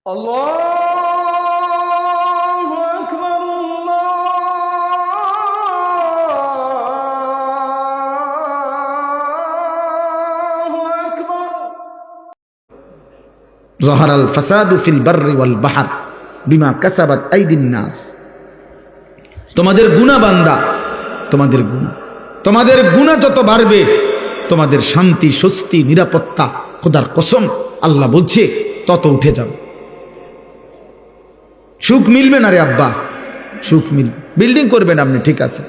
আল্লাহু আকবার, আল্লাহু আকবার। যাহারাল ফাসাদু ফিল বাররি ওয়াল বাহর বিমা কাসাবাত আইদিন নাস। তোমাদের গুনাহ বান্দা, তোমাদের গুনাহ যত বাড়বে তোমাদের শান্তি, স্বস্তি, নিরাপত্তা, খোদার কসম আল্লাহ বলছে তত উঠে যাবে। সুখ মিলবে না রে আব্বা, সুখ মিলবে। বিল্ডিং করবেন আপনি, ঠিক আছে,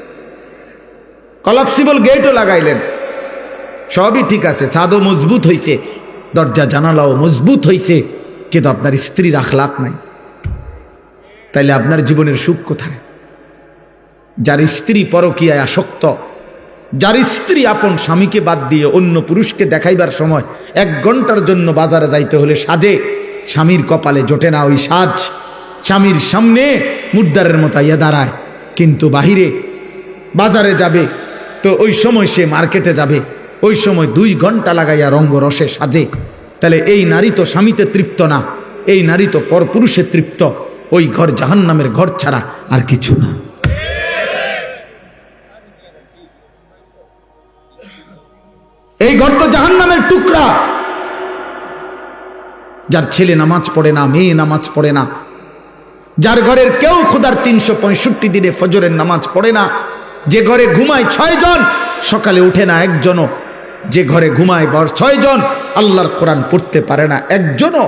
কলাপসিবল গেটও লাগাইলেন, সবই ঠিক আছে, ছাদও মজবুত হইছে, দরজা জানালাও মজবুত হইছে, কিন্তু আপনার স্ত্রীর আখলাক নাই। তাইলে আপনার জীবনের সুখ কোথায়? যার স্ত্রী পরকীয়ায় আসক্ত, যার স্ত্রী আপন স্বামীকে বাদ দিয়ে অন্য পুরুষকে দেখাইবার সময় 1 ঘন্টার জন্য বাজারে যাইতে হলে সাজে, স্বামীর কপালে জোটে না ওই সাজ, স্বামীর সামনে মুদ্দারের মতো ইয়ে দাঁড়ায়, কিন্তু বাহিরে বাজারে যাবে তো ওই সময় সে মার্কেটে যাবে, ওই সময় 2 ঘন্টা লাগাইয়া রঙ্গরসে সাজে। তাহলে এই নারী তো স্বামীতে তৃপ্ত না, এই নারী তো পরপুরুষে তৃপ্ত। ওই ঘর জাহান্নামের ঘর ছাড়া আর কিছু না। এই ঘর তো জাহান্নামের টুকরা। যার ছেলে নামাজ পড়ে না, মেয়ে নামাজ পড়ে না, যার ঘরের কেউ খোদার 365 দিনে ফজরের নামাজ পড়ে না, যে ঘরে ঘুমায় 6 জন, সকালে উঠে না একজনও, যে ঘরে ঘুমায় 6 জন, আল্লাহর কোরআন পড়তে পারে না একজনও,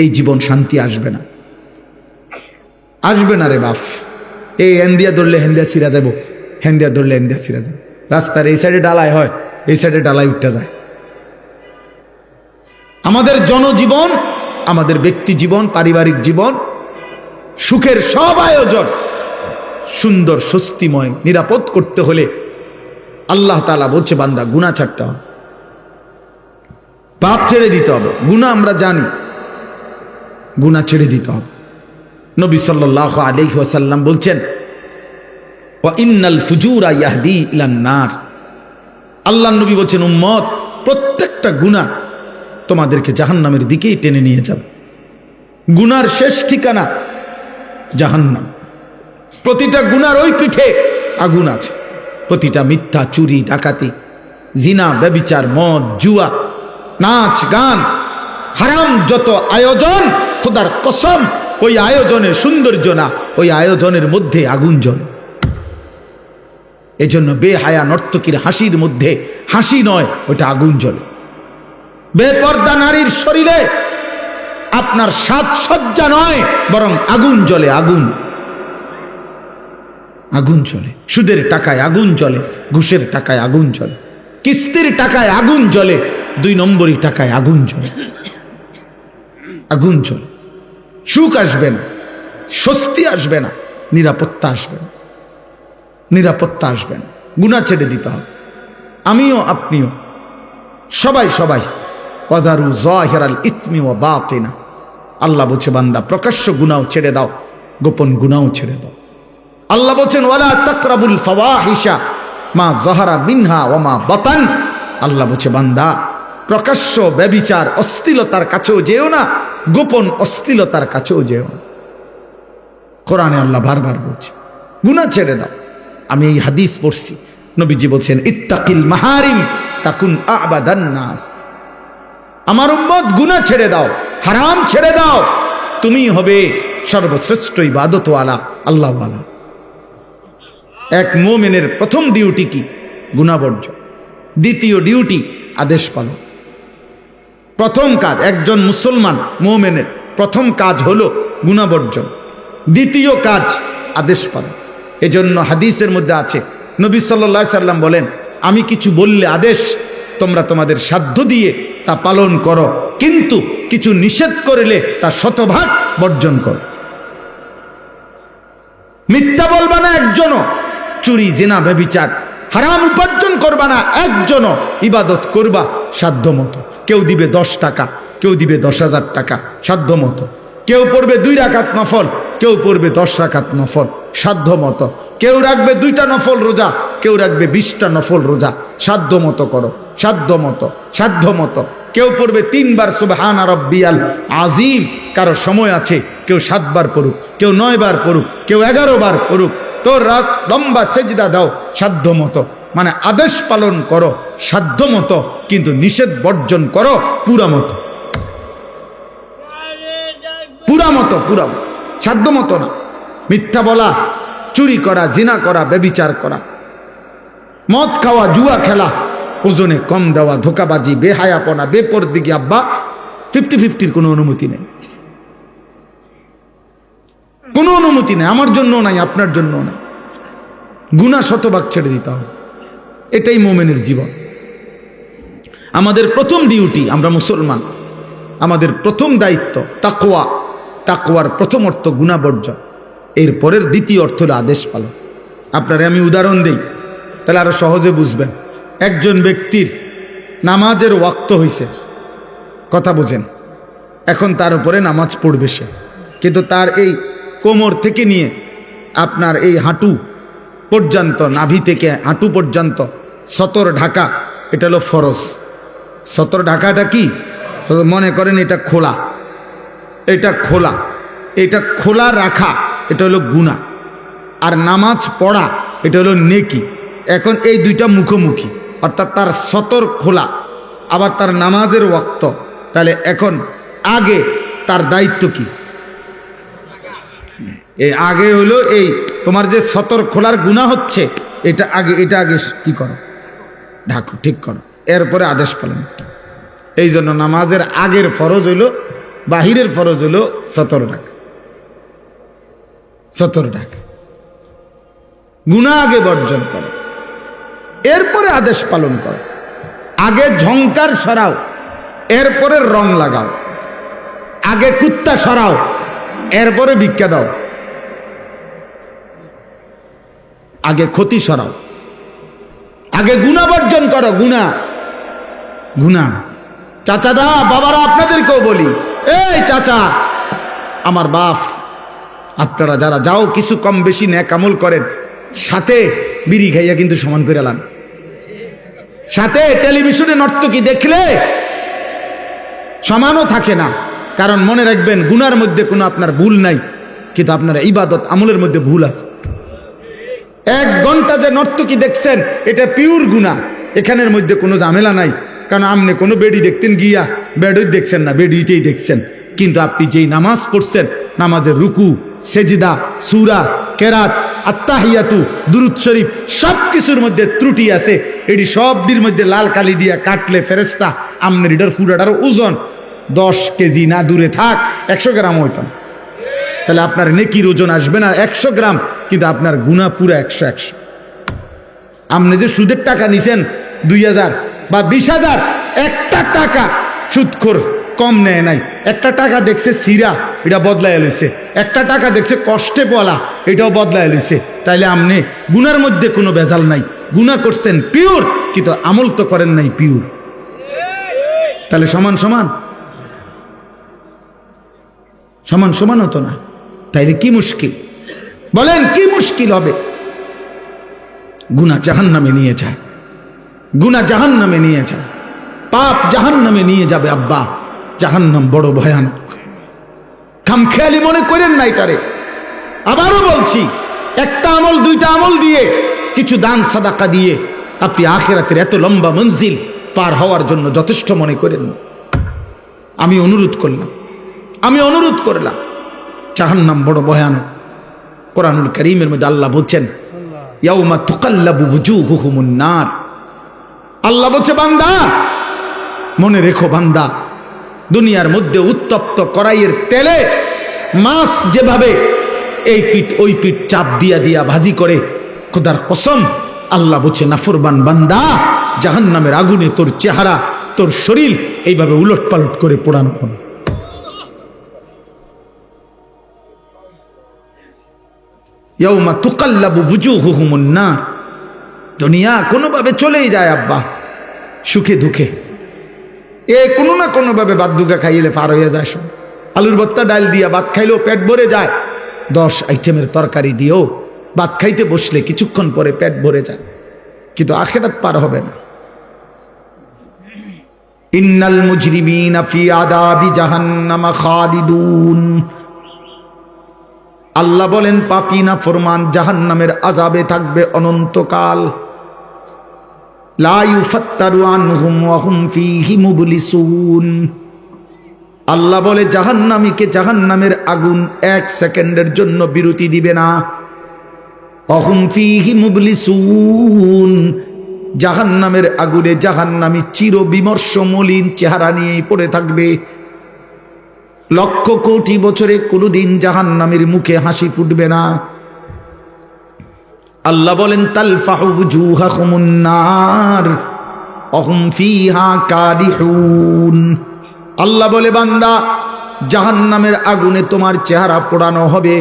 এই জীবন শান্তি আসবে না, আসবে না রে বাপ। এই হেন্দিয়া ধরলে হেন্দিয়া সিরা যাব, হেন্দিয়া ধরলে হেন্দিয়া সিরা যাব। রাস্তার এই সাইডে ডালাই হয়, এই সাইডে ডালাই উঠতে যায়। আমাদের জনজীবন, আমাদের ব্যক্তি জীবন, পারিবারিক জীবন, সুখের সব আয়োজন সুন্দর, স্বস্তিময়, নিরাপদ করতে হলে আল্লাহ তাআলা বলছে বান্দা গুনাহ ছাড়তে হবে, পাপ ছেড়ে দিতে হবে। গুনাহ আমরা জানি, গুনাহ ছেড়ে দিতে হবে। নবী সাল্লাল্লাহু আলাইহি ওয়াসাল্লাম বলছেন ওয়া ইন্নাল ফুজুরা ইয়াহদি ইলান নার। আল্লাহর নবী বলছেন উম্মত, প্রত্যেকটা গুনাহ তোমাদেরকে জাহান্নামের দিকেই টেনে নিয়ে যাবে। গুনার শেষ ঠিকানা জাহান্নাম। প্রতিটা গুনার ওই পিঠে আগুন আছে। প্রতিটা মিথ্যা, চুরি, ডাকাতি, জিনা, ব্যভিচার, মদ, জুয়া, নাচ, গান, হারাম যত আয়োজন, খোদার কসম ওই আয়োজনের সৌন্দর্য না, ওই আয়োজনের মধ্যে আগুন জ্বলে। এজন্য বেহায়া নর্তকীর হাসির মধ্যে হাসি নয়, ওটা আগুন জ্বলে। বেপর্দা নারীর শরীরে আপনার সাজসজ্জা নয়, বরং আগুন জ্বলে, আগুন, আগুন জ্বলে। সুদের টাকায় আগুন জ্বলে, ঘুষের টাকায় আগুন জ্বলে, কিস্তির টাকায় আগুন জ্বলে, 2 নম্বরই টাকায় আগুন জ্বলে, আগুন জ্বলে। সুখ আসবে না, স্বস্তি আসবে না, নিরাপত্তা আসবে না, নিরাপত্তা আসবে না। গুনাহ ছেড়ে দিতে হবে, আমিও আপনিও, সবাই সবাই। ওয়াযারু যাহিরাল ইসমি ওয়া বাতিনা। আল্লাহ বলছে বান্দা প্রকাশ্য গুনাহ ছেড়ে দাও, গোপন গুনাহ ছেড়ে দাও। আল্লাহ বলছেন ওয়ালা তাকরাবুল ফাওয়াহিশা মা যাহারা মিনহা ওয়া মা বাতান। আল্লাহ বলছে বান্দা প্রকাশ্য ব্যভিচার, অশ্লীলতার কাছেও যেও না, গোপন অশ্লীলতার কাছেও যেও না। কোরআনে আল্লাহ বারবার বলছে গুনাহ ছেড়ে দাও। আমি এই হাদিস পড়ছি, নবীজি বলছেন ইত্তাকিল মাহারিম তাকুন আবাদান নাস। আমার উম্মত গুনাহ ছেড়ে দাও, হারাম ছেড়ে দাও, তুমি হবে সর্বশ্রেষ্ঠ ইবাদতওয়ালা, আল্লাহওয়ালা। এক মুমিনের প্রথম ডিউটি কি? গুনাহ বর্জন। দ্বিতীয় ডিউটি আদেশ পালন। প্রথম কাজ একজন মুসলমান মুমিনের প্রথম কাজ হলো গুনাহ বর্জন, দ্বিতীয় কাজ আদেশ পালন। এজন্য হাদিসের মধ্যে আছে, নবী সাল্লাল্লাহু আলাইহি সাল্লাম বলেন আমি কিছু বললে আদেশ, তোমরা তোমাদের সাধ্য দিয়ে তা পালন করো, কিন্তু কিছু নিষেধ করলে তা 100% বর্জন করো। মিথ্যা বলবা না একজনও, চুরি, জিনা, ব্যভিচার, হারাম উপার্জন করবা না একজনও, ইবাদত করবা সাধ্য মতো। কেউ দিবে 10 টাকা, কেউ দিবে 10,000 টাকা, সাধ্য মতো। কেউ পড়বে 2 রাকাত নফল, কেউ পড়বে 10 রাকাত নফল, সাধ্য মতো। কেউ রাখবে 2টা নফল রোজা, কেউ রাখবে 20টা নফল রোজা, সাধ্য মতো করো, সাধ্য মতো, সাধ্য মতো। কেউ পড়বে 3 বার সুবহান রাব্বিয়াল আজিম, কারো সময় আছে কেউ 7 বার পড়ুক, কেউ 9 বার পড়ুক, কেউ 11 বার পড়ুক। তো রাত লম্বা সেজদা দাও সাধ্য মতো, মানে আদেশ পালন করো সাধ্য মতো, কিন্তু নিষেধ বর্জন করো পুরা মতো, পুরা মতো, পুরা মতো, সাধ্য মতো না। মিথ্যা বলা, চুরি করা, জিনা করা, ব্যভিচার করা, মদ খাওয়া, জুয়া খেলা, ওজনে কম দেওয়া, ধোকাবাজি, বেহায়াপনা, বেপরদিগি, আব্বা 50-50 কোনো অনুমতি নেই, কোনো অনুমতি নেই, আমার জন্য নাই, আপনার জন্য নাই। গুনাহ শতভাগ ছেড়ে দিতে হবে, এটাই মোমেনের জীবন। আমাদের প্রথম ডিউটি, আমরা মুসলমান, আমাদের প্রথম দায়িত্ব তাকওয়া। তাকওয়ার প্রথম অর্থ গুনাহ বর্জন, এর পরের দ্বিতীয় অর্থ হলো আদেশ পালন। আপনারে আমি উদাহরণ দেই, তাহলে আরো সহজে বুঝবেন। একজন ব্যক্তির নামাজের ওয়াক্ত হইছে, কথা বুঝেন, এখন তার উপরে নামাজ পড়বে সে, কিন্তু তার এই কোমর থেকে নিয়ে আপনার এই হাঁটু পর্যন্ত, নাভি থেকে হাঁটু পর্যন্ত সতর ঢাকা, এটা হলো ফরজ। সতর ঢাকাটা কি? মনে করেন এটা খোলা, এটা খোলা, এটা খোলা রাখা, এটা হলো গুনাহ। আর নামাজ পড়া, এটা হলো নেকি। এখন এই দুইটা মুখোমুখি, অর্থাৎ তার সতর খোলা, আবার তার নামাজের ওয়াক্ত। তাহলে এখন আগে তার দায়িত্ব কি? এই আগে হলো এই তোমার যে সতর খোলার গুনাহ হচ্ছে, এটা আগে, এটা আগে কি করো? ঢাকো, ঠিক করো, এরপরে আদেশ পালন। এই জন্য নামাজের আগের ফরজ হইলো, বাহিরের ফরজ হইলো সতর ঢাকা, সতর ঢাকা। গুনাহ আগে বর্জন করো, এরপরে আদেশ পালন করো। আগে ঝংকার সরাও, এরপরে রং লাগাও। আগে কুত্তা সরাও, এরপরে ভিক্ষা দাও। আগে ক্ষতি সরাও, আগে গুনাহ বর্জন করো। গুনাহ, গুনাহ। চাচাদা, বাবারা, আপনাদেরকেও বলি, এই চাচা, আমার বাপ, আপনারা যারা যাও কিছু কম বেশি নেক আমল করেন, সাথে বিড়ি খাইয়া কিন্তু সমান করে লান। সাথে টেলিভিশনে নর্তকী দেখলে সমানও থাকে না, কারণ মনে রাখবেন গুনার মধ্যে কোনো আপনার ভুল নাই, কিন্তু আপনার ইবাদত আমলের মধ্যে ভুল আছে। 1 ঘন্টা যে নর্তকী দেখছেন, এটা পিওর গুনাহ, এখানের মধ্যে কোনো ঝামেলা নাই, কারণ আপনি কোনো বেডি দেখতেন গিয়া বেডই দেখছেন না, বেডিতেই দেখছেন। কিন্তু আপনি যেই নামাজ পড়ছেন, নামাজের রুকু, সেজদা, সূরা, কেরাত, আত্তাহিয়াতু, দুরূদ শরীফ, সব কিছুর মধ্যে ত্রুটি আছে। এটি সবটির মধ্যে লাল কালি দিয়া কাটলে ফেরেশতা আমনের এটার পুরাটার ওজন 10 কেজি না দূরে থাক 100 গ্রাম হইতাম, তাহলে আপনার নেকির ওজন আসবে না 100 গ্রাম, কিন্তু আপনার গুনাহ পুরো 100। আপনি যে সুদের টাকা নিছেন 2000 বা 20,000, একটা টাকা সুদখোর কম নেয় নাই। একটা টাকা দেখছে সিরা, এটা বদলায় লইছে। একটা টাকা দেখছে কষ্টে বলা, এটাও বদলায় লইছে। তাইলে আপনি গুনার মধ্যে কোনো ভেজাল নাই, গুনাহ করছেন পিওর, কিন্তু আমল তো করেন নাই পিওর। তাহলে সমান সমান, সমান সমান হতো না। তাইলে কি মুশকিল বলেন, কি মুশকিল হবে? গুনাহ জাহান্নামে নিয়ে যায়, গুনাহ জাহান্নামে নিয়ে যায়, পাপ জাহান্নামে নিয়ে যাবে। আব্বা, জাহান্নাম বড় ভয়ানক, খামখেয়ালি মনে করেন না এটারে। আবারও বলছি, একটা আমল, 2টা আমল দিয়ে, কিছু দান সাদাকা দিয়ে আপনি আখিরাতের এত লম্বা মঞ্জিল পার হওয়ার জন্য যথেষ্ট মনে করেন না। আমি অনুরোধ করলাম, আমি অনুরোধ করলাম, জাহান্নাম বড় ভয়ানক। কোরআনুল কারীমের মধ্যে আল্লাহ বলছেন, ইয়াউমা তুকাল্লাবু ওয়ুজুহুহুমুন নার। আল্লাহ বলছে, বান্দা মনে রেখো, বান্দা, দুনিয়ার মধ্যে উত্তপ্ত কড়াইয়ের তেলে মাছ যেভাবে এই পিঠ ওই পিঠ চাপ দিয়া দিয়া ভাজি করে, খোদার কসম, আল্লাহ বলছে, নাফরমান বান্দা, জাহান্নামের আগুনে তোর চেহারা, তোর শরীর এইভাবে উলট পালট করে পোড়ানো হবে। ইয়াউমা তুকাল্লাবু ওয়ুজুহুহুমুন নার। দুনিয়া কোনোভাবে চলেই যায় আব্বা, সুখে দুঃখে, কোনো না কোনোভাবে ভাত দুগা খাইলে পার হয়ে যায়। সব আলুর ভর্তা ডাল দিয়া ভাত খাইলেও পেট ভরে যায়, 10 আইটেমের তরকারি দিয়েও ভাত খাইতে বসলে কিছুক্ষণ পরে পেট ভরে যায়, কিন্তু আখিরাত পার হবে না। ইন্নাল মুজরিমিনা ফি আযাবি জাহান্নাম খালিদুন। আল্লাহ বলেন পাপী নাফরমান জাহান্নামের আযাবে থাকবে অনন্তকাল। লা ইউফাত্তারু আনহুম ওয়া হুম ফীহি মুবলিসুন। আল্লাহ বলে জাহান্নামীকে জাহান্নামের আগুন 1 সেকেন্ডের জন্য বিরতি দিবে না। অহুম ফীহি মুবলিসুন। জাহান্নামের আগুনে জাহান্নামী চির বিমর্ষ মলিন চেহারা নিয়েই পড়ে থাকবে। লক্ষ কোটি বছরে কোনোদিন জাহান্নামের মুখে হাসি ফুটবে না। আল্লাহ বলেন তালফাহু উজুহাহুমুন নার অহুম ফীহা কাদিহুন। আল্লাহ বলে বান্দা জাহান্নামের আগুনে তোমার চেহারা পোড়ানো হবে।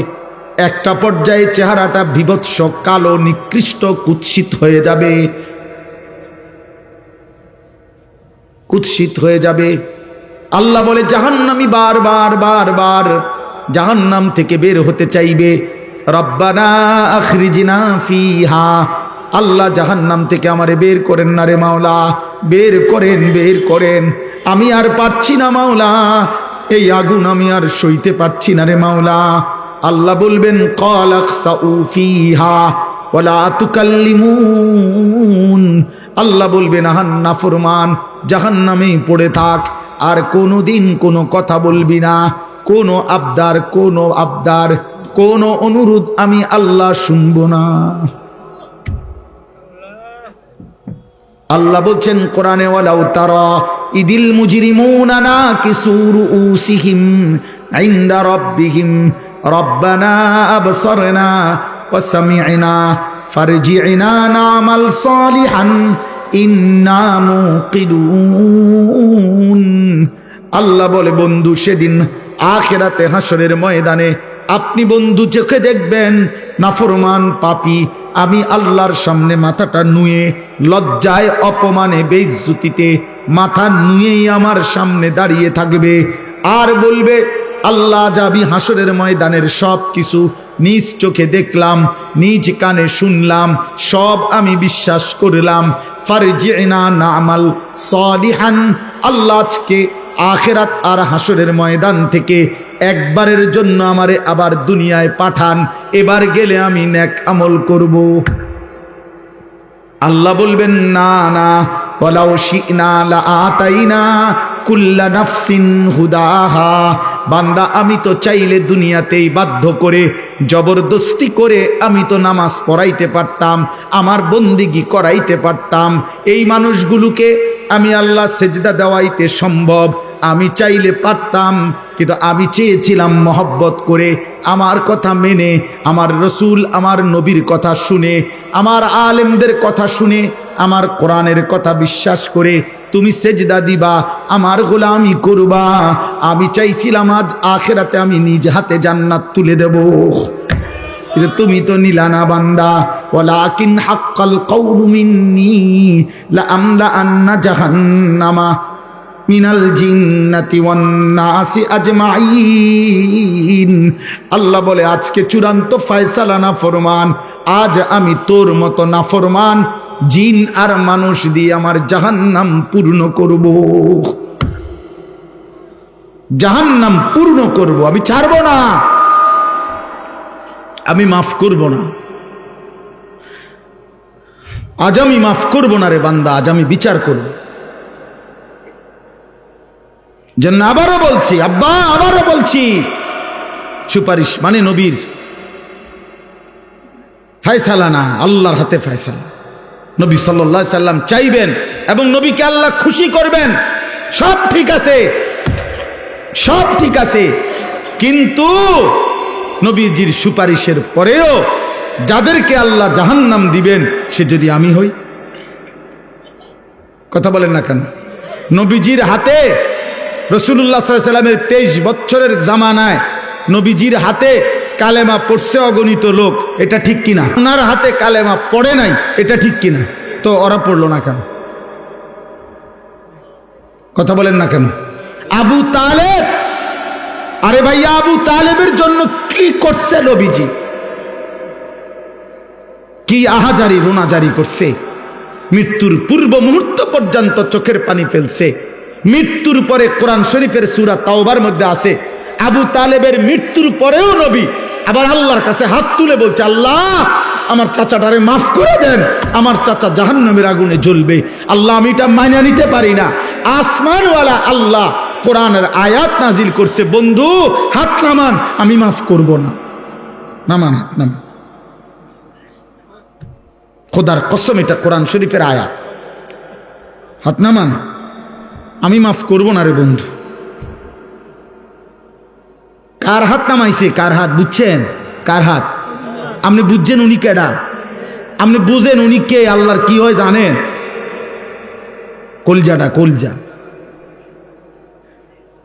একটা পর্যায়ে চেহারাটা বিভৎস কালো নিকৃষ্ট কুৎসিত হয়ে যাবে, কুৎসিত হয়ে যাবে। আল্লাহ বলে জাহান্নামী বারবার বারবার জাহান্নাম থেকে বের হতে চাইবে। রব্বানা আখরিজনা ফিহা। আল্লাহ জাহান্নাম থেকে আমারে বের করেন না রে মাওলা, বের করেন, বের করেন। আমি আর পারছি না মাওলা, এই আগুন আমি আর সইতে পারছি না রে মাওলা। আল্লাহ বলবেন ক্বাল আখসাউ ফিহা ওয়ালা তুকাল্লিমুন। আল্লাহ বলবেন আহান নাফরমান জাহান্নামেই পড়ে থাক, আর কোনোদিন কোনো কথা বলবি না, কোনো আবদার কোনো অনুরোধ আমি আল্লাহ শুনবো না। আল্লাহ বলছেন কোরআনে ওয়ালাউ তারা ইদিল মুজরিমুনা নাকিসু রুউসিহিম ইনদা রাব্বিহিম রব্বানা আবসারনা ওয়া সামি'না ফারজি'না না'মাল সালিহান ইন্না মুকিদুন। আল্লাহ বলে বন্ধু সেদিন আখিরাতে হাসরের ময়দানে আপনি বন্ধু চোখে দেখবেন নাফরমান পাপী আমি আল্লাহর সামনে মাথাটা নুয়ে লজ্জায় অপমানে বেইজ্জতিতে মাথা নুয়েই আমার সামনে দাঁড়িয়ে থাকবে আর বলবে আল্লাহ যাবি হাসরের ময়দানের সব কিছু নিজ চোখে দেখলাম, নিজ কানে শুনলাম, সব আমি বিশ্বাস করলাম। ফারজি'না না'মাল সালিহান। আল্লাহ আজকে আখিরাত আর হাসরের ময়দান থেকে একবারের জন্য আমারে আবার দুনিয়ায় পাঠান, এবার গেলে আমি নেক আমল করব। আল্লাহ বলবেন না না, ওয়ালাউ শি'না লাআতাইনা কুল্লা নাফসিন হুদাহা। বান্দা আমি তো চাইলে দুনিয়াতেই বাধ্য করে জবরদস্তি করে আমি তো নামাজ পড়াইতে পারতাম, আমার বন্দিগি করাইতে পারতাম, এই মানুষগুলোকে আমি আল্লাহ সেজদা দেওয়াইতে সম্ভব, আমি চাইলে পারতাম, কিন্তু আমি চেয়েছিলাম মহব্বত করে আমার কথা মেনে, আমার রসুল আমার নবীর কথা শুনে, আমার আলেমদের কথা শুনে, আমার কোরআনের কথা বিশ্বাস করে তুমি সেজদা দিবা, আমার গোলামি করবা। আমি চাইছিলাম আজ আখিরাতে আমি নিজ হাতে জান্নাত তুলে দেব, কিন্তু তুমি তো নিলা না বান্দা। ওয়ালাকিন হাক্কাল কওলু মিন্নী লাআমলা আন্না জাহান্নামা মিনাল জিন্নাতি ওয়ান নাসি আজমাইন। আল্লাহ বলে আজকে চূড়ান্ত ফয়সালা না ফরমান, আজ আমি তোর মতো নাফরমান জিন আর মানুষ দিয়ে আমার জাহান্নাম পূর্ণ করব, জাহান্নাম পূর্ণ করব। আমি ছাড়ব না, আমি মাফ করব না, আজ আমি মাফ করব না রে বান্দা, আজ আমি বিচার করব। জন্য আবারও বলছি আব্বা, আবারও বলছি, সুপারিশ মানে নবীর ফয়সালা না, আল্লাহর হাতে ফয়সালা। নবী সাল্লাল্লাহু আলাইহি সাল্লাম চাইবেন এবং নবীকে আল্লাহ খুশি করবেন, সব ঠিক আছে, সব ঠিক আছে, কিন্তু নবীজির সুপারিশের পরেও যাদেরকে আল্লাহ জাহান্নাম দিবেন সে যদি আমি হই, কথা বলেন না কেন? নবীজির হাতে রাসূলুল্লাহ সাল্লাল্লাহু আলাইহি সাল্লামের 23 বছরের জামানায় নবীজির হাতে কালেমা পড়ছে অগণিত লোক, এটা ঠিক কিনা? ওনার হাতে কালেমা পড়ে নাই, এটা ঠিক কিনা? তো ওরা পড়লো না কেন? কথা বলেন না কেন? আবু তালেব, আরে ভাইয়া আবু তালেবের জন্য কি করছে নবীজি? কি আহাজারি রোনাজারি করছে, মৃত্যুর পূর্ব মুহূর্ত পর্যন্ত চোখের পানি ফেলছে, মৃত্যুর পরে কোরআন শরীফের সূরা তাওবার মধ্যে আছে আবু তালেবের মৃত্যুর পরেও নবী আবার আল্লাহর কাছে হাত তুলে বলছে, আল্লাহ আমার চাচাটারে মাফ করে দেন, আমার চাচা জাহান্নামের আগুনে জ্বলবে। আল্লাহ আমি এটা মানিয়ে নিতে পারি না। আসমানওয়ালা আল্লাহ কোরআনের আয়াত নাজিল করছে, বন্ধু হাত নামান, আমি মাফ করব না। নামান, হাত নামান। খোদার কসম এটা কোরআন শরীফের আয়াত। হাত নামান, আমি মাফ করব না রে বন্ধু। কার হাত নামাইছে? কার হাত বুঝছেন? কার হাত? আপনি বুঝছেন উনি কেডা? আপনি বুঝেন উনি কে? আল্লাহর কি হয় জানেন? কলজাটা, কলজা,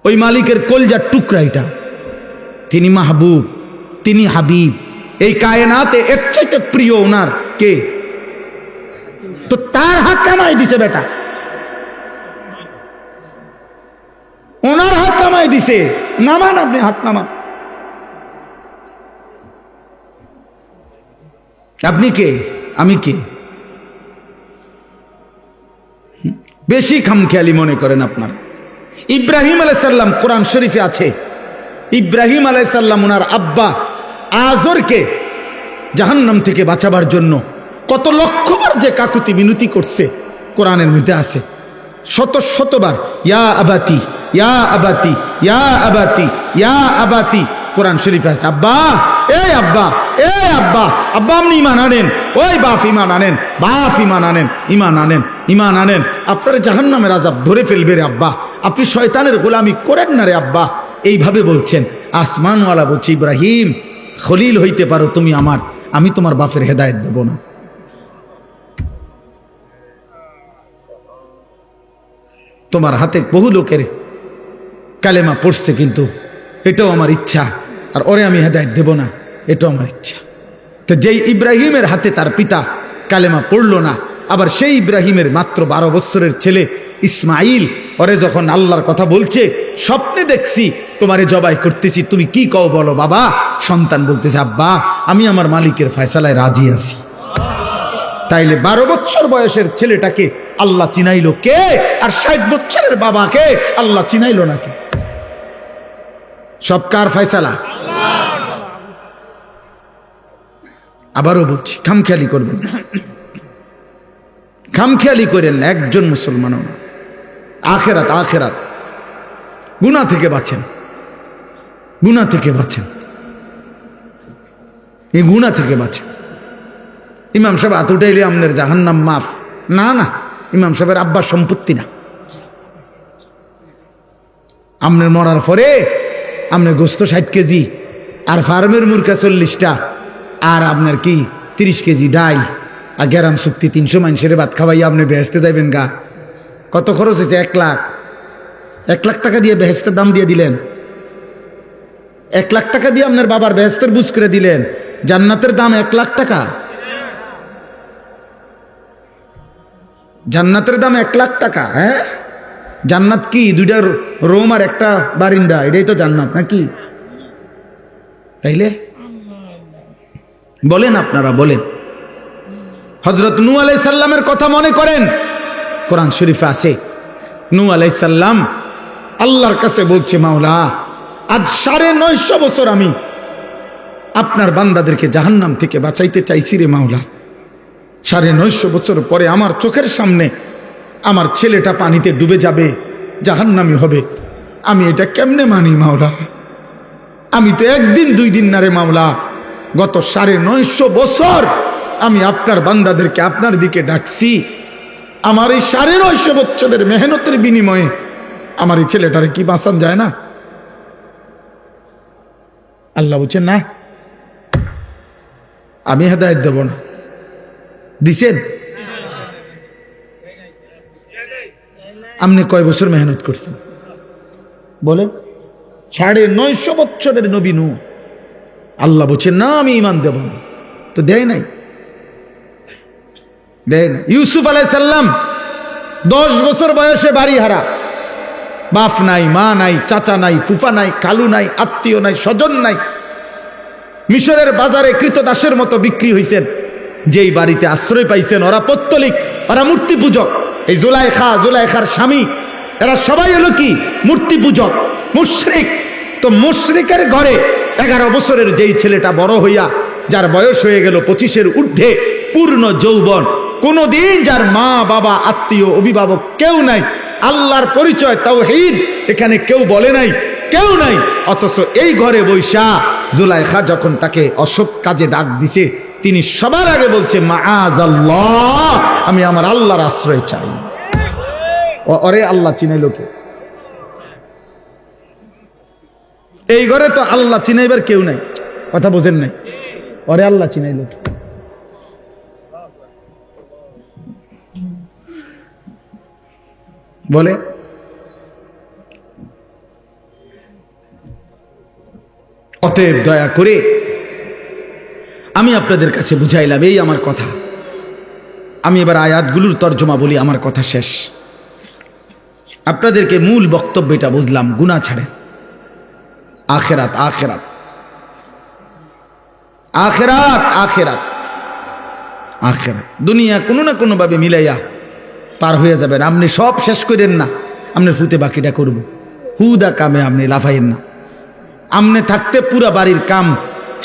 ওই মালিকের কলজার টুকরা এটা। তিনি মাহবুব, তিনি হাবিব। এই কায়নাতে এর চাইতে প্রিয় ওনার কে? তো তার হাত কামাই দিছে বেটা, ওনার হাত কামাই দিছে। নামান, আপনি হাত নামান। আপনি কে? আমি কে? বেশি খামখেয়ালি মনে করেন আপনার। ইব্রাহিম আলাইহিস সালাম কোরআন শরীফে আছে, ইব্রাহিম আলাইহিস সালাম ওনার আব্বা আজরকে জাহান্নাম থেকে বাঁচাবার জন্য কত লক্ষবার যে কাকুতি মিনতি করছে কোরআনের মধ্যে আছে। শত শতবার ইয়া আবাতি, ইয়া আবাতি, ইয়া আবাতি, ইয়া আবাতি কোরআন শরীফে আছে। আব্বা, এই আব্বা, এই আব্বা, আব্বা আপনি ইমান আনেন, ওই বাপ ইমান আনেন, বাপ ইমান আনেন, ইমান আনেন, ইমান আনেন। আপনার জাহান্নামের আযাব ধরে ফেলবে রে আব্বা, আপনি শয়তানের গোলামি করেন না রে আব্বা। এইভাবে বলছেন। আসমানওয়ালা বলছে, ইব্রাহিম খলিল হইতে পারো তুমি আমার, আমি তোমার বাপের হেদায়েত দেব না। তোমার হাতে বহু লোকের কালেমা পড়ছে, কিন্তু এটাও আমার ইচ্ছা, আর ওরে আমি হেদায়েত দেব না, এটাও আমার ইচ্ছা। তো যেই ইব্রাহিমের হাতে তার পিতা কালেমা পড়ল না, আবার সেই ইব্রাহিমের মাত্র 12 বছরের ছেলে ইসমাইল ওরে যখন আল্লাহর কথা বলছে, স্বপ্নে দেখছি তোমারে জবাই করতেছি, তুমি কি কও বলো বাবা। সন্তান বলতেছে, আব্বা আমি আমার মালিকের ফয়সালায় রাজি আছি। তাইলে 12 বছর বয়সের ছেলেটাকে আল্লাহ চিনাইলো কে? আর 60 বছরের বাবাকে আল্লাহ চিনাইলো নাকি? সব কার ফয়সালা? আবারও বলছি, খামখেয়ালি করবেন না, খামখেয়ালি করেন না। একজন মুসলমানও না। আখেরাত, আখেরাত গুনাহ থেকে বাঁচেন, গুনাহ থেকে বাঁচেন, এই গুনাহ থেকে বাঁচেন। ইমাম সাহেব হাত উঠাইলে আপনার জাহান্নাম মাফ? না না, ইমাম সাহেবের আব্বার সম্পত্তি না। আপনার মরার পরে আপনার গোস্ত 60 কেজি, আর ফার্মের মুরগা 40টা, আর আপনার কি 30 কেজি ডাই, আর গ্যারাম চুক্তি 300 মানুষের ভাত খাওয়াইয়া আপনি বেহেস্তে যাইবেন গা। কত খরচ হয়েছে? 1 লাখ। 1 লাখ টাকা দিয়ে বেহেস্তের দাম দিয়ে দিলেন। 1 লাখ টাকা দিয়ে আপনার বাবার বেহেস্তের বুঝ করে দিলেন। জান্নাতের দাম 1 লাখ টাকা। জান্নাতের দাম 1 লাখ টাকা। হ্যাঁ, জান্নাত কি 2টা রুম আর একটা বারিন্দা, এটাই তো জান্নাত নাকি? তাইলে বলেন, আপনারা বলেন। হযরত নূহ আলাইহিস সালামের কথা মনে করেন, কোরআন শরীফে আছে। নূহ আলাইহিস সালাম আল্লাহর কাছে বলছে, মাওলা আজ 950 বছর আমি আপনার বান্দাদেরকে জাহান্নাম থেকে বাঁচাইতে চাইছি রে মাওলা। 950 বছর পরে আমার চোখের সামনে আমার ছেলেটা পানিতে ডুবে যাবে, জাহান্নামী হবে। আমি এটা কেমনে মানি মাওলা? আমি তো 1 দিন 2 দিন না রে মাওলা, গত 950 বছর আমি আপনার বান্দাদেরকে আপনার দিকে ডাকছি। আমার এই 950 বছরের মেহনতের বিনিময়ে আমার এই ছেলেটারে কি বাঁচান যায় না? আল্লাহ বলছেন, না আমি হেদায়েত দেব না। দিছেন? আপনি কয় বছর মেহনত করছেন বলেন? 950 বছরের নবী নূহ। আল্লাহ বলছেন, না আমি ঈমান দেব না। তো দেয় নাই, দেয় না। ইউসুফ আলাইহিস সালাম 10 বছর বয়সে বাড়ি হারা, বাপ নাই, মা নাই, চাচা নাই, ফুফা নাই, খালু নাই, আত্মীয় নাই, স্বজন নাই। মিশরের বাজারে কৃতদাসের মতো বিক্রি হয়েছেন। যেই বাড়িতে আশ্রয় পাইছেন ওরা পৌত্তলিক, ওরা মূর্তি পূজক। এই জুলাইখার স্বামী এরা সবাই হলো কি মূর্তি পূজক, মুশরিক। তো মুশরিকের ঘরে 11 বছরের যেই ছেলেটা বড় হইয়া, যার বয়স হয়ে গেল 25-এর ঊর্ধ্বে, পূর্ণ যৌবন, কোনদিন যার মা বাবা আত্মীয় অভিভাবক কেউ নাই, আল্লাহর পরিচয় তাওহীদ এখানে কেউ বলে নাই, কেউ নাই, অথচ এই ঘরে বৈশা জুলাইখা যখন তাকে অসৎ কাজে ডাক দিছে, তিনি সবার আগে বলছে মাআযাল্লাহ, আমি আমার আল্লাহর আশ্রয় চাই। ওরে আল্লাহ চিনাইল কে? এই ঘরে তো আল্লাহ চিনাইবার কেউ নাই, কথা বোঝেন নাই? ওরে আল্লাহ চিনাইল কে? বলে অতএব দয়া করে আমি আপনাদের কাছে বুঝাইলাম, এই আমার কথা। আমি এবার আয়াতগুলোর তর্জমা বলি, আমার কথা শেষ। আপনাদেরকে মূল বক্তব্যটা বুঝলাম, গুনাহ ছাড়েন, আখেরাত আখেরাত আখেরাত আখেরাত আখেরাত, দুনিয়া কোনো না কোনো ভাবে মিলাইয়া পার হয়ে যাবেন। আপনি সব শেষ করেন না, আপনি ফুতে বাকিটা করব, হুদা কামে আপনি লাফাইয়েন না। আমনে থাকতে পুরা বাড়ির কাম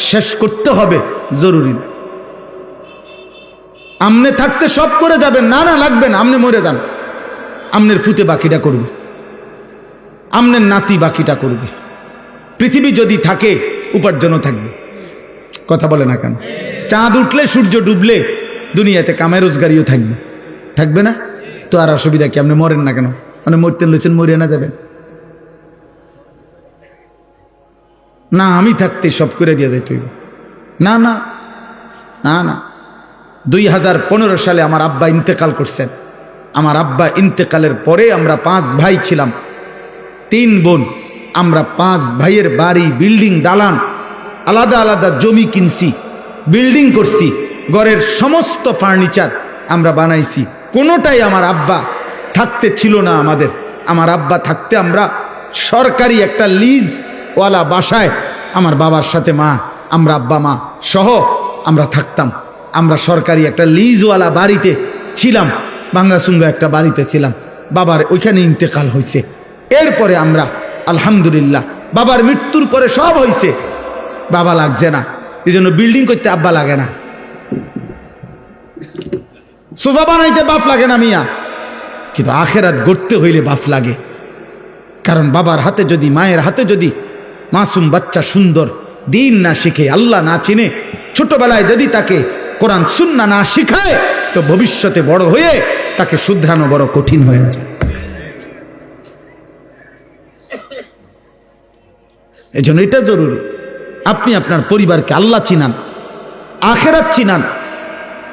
শেষ করতে হবে জরুরি না। আমনে থাকতে সব করে যাবেন, না না লাগবে না, আমনে মরে যান, আমনের ফুতে বাকিটা করবে, আমনের নাতি বাকিটা করবে। পৃথিবী যদি থাকে উপার্জনও থাকবে, কথা বলে না কেন? চাঁদ উঠলে সূর্য ডুবলে দুনিয়াতে কামাই রোজগারিও থাকবে, থাকবে না তো? আর অসুবিধা কি? আপনি মরেন না কেন? মানে মরতে লইছেন, মরিয়া না যাবেন না? আমি থাকতে সব করে দিয়ে যাই তুই? না না না না। 2015 সালে আমার আব্বা ইন্তেকাল করছেন। আমার আব্বা ইন্তেকালের পরে আমরা 5 ভাই ছিলাম, 3 বোন। আমরা 5 ভাইয়ের বাড়ি, বিল্ডিং, দালান, আলাদা আলাদা জমি কিনছি, বিল্ডিং করছি, ঘরের সমস্ত ফার্নিচার আমরা বানাইছি। কোনোটাই আমার আব্বা থাকতে ছিল না আমাদের। আমার আব্বা থাকতে আমরা সরকারি একটা লিজ ওয়ালা বাসায়, আমার বাবার সাথে মা, আমরা আব্বা মা সহ আমরা থাকতাম। আমরা সরকারি একটা লিজওয়ালা বাড়িতে ছিলাম, ভাঙ্গাচুঙ্গা একটা বাড়িতে ছিলাম। বাবার ওইখানে ইন্তেকাল হয়েছে। এরপরে আমরা আলহামদুলিল্লাহ, বাবার মৃত্যুর পরে সব হয়েছে, বাবা লাগছে না, এই জন্য বিল্ডিং করতে আব্বা লাগে না, সোফা বানাইতে বাপ লাগে না মিয়া। কিন্তু আখেরাত গড়তে হইলে বাপ লাগে। কারণ বাবার হাতে যদি, মায়ের হাতে যদি মাসুম বাচ্চা সুন্দর দিন না শিখে, আল্লাহ না চিনে, ছোটবেলায় যদি তাকে কোরআন সুন্নাহ না শিখায়, তো ভবিষ্যতে বড় হয়ে তাকে শুধরানো বড় কঠিন হয়ে যায়। এজন্য এটা জরুরি, আপনি আপনার পরিবারকে আল্লাহ চিনান, আখেরাত চিনান,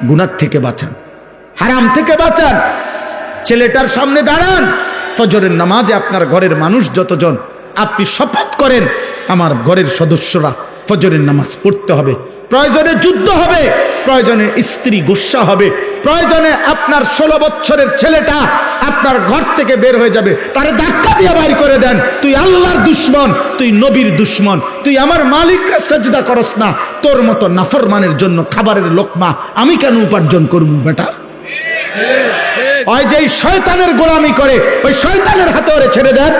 গুনাহ থেকে বাঁচান, হারাম থেকে বাঁচান। ছেলেটার সামনে দাঁড়ান, ফজরের নামাজে আপনার ঘরের মানুষ যতজন, আপনি শপথ করেন আমার ঘরের সদস্যরা ফজরের নামাজ পড়তে হবে। প্রয়োজনে যুদ্ধ হবে, প্রয়োজনে স্ত্রী গুসা হবে, প্রয়োজনে আপনার 16 বছরের ছেলেটা আপনার ঘর থেকে বের হয়ে যাবে, তারে ধাক্কা দিয়ে বাইর করে দেন। তুই আল্লাহর দুশ্মন, তুই নবীর দুশ্মন, তুই আমার মালিককে সেজদা করস না, তোর মতো নাফরমানের জন্য খাবারের লোকমা আমি কেন উপার্জন করবো বেটা? ওই যে শয়তানের গোলামি করে, ওই শয়তানের হাতে ওরে ছেড়ে দেন।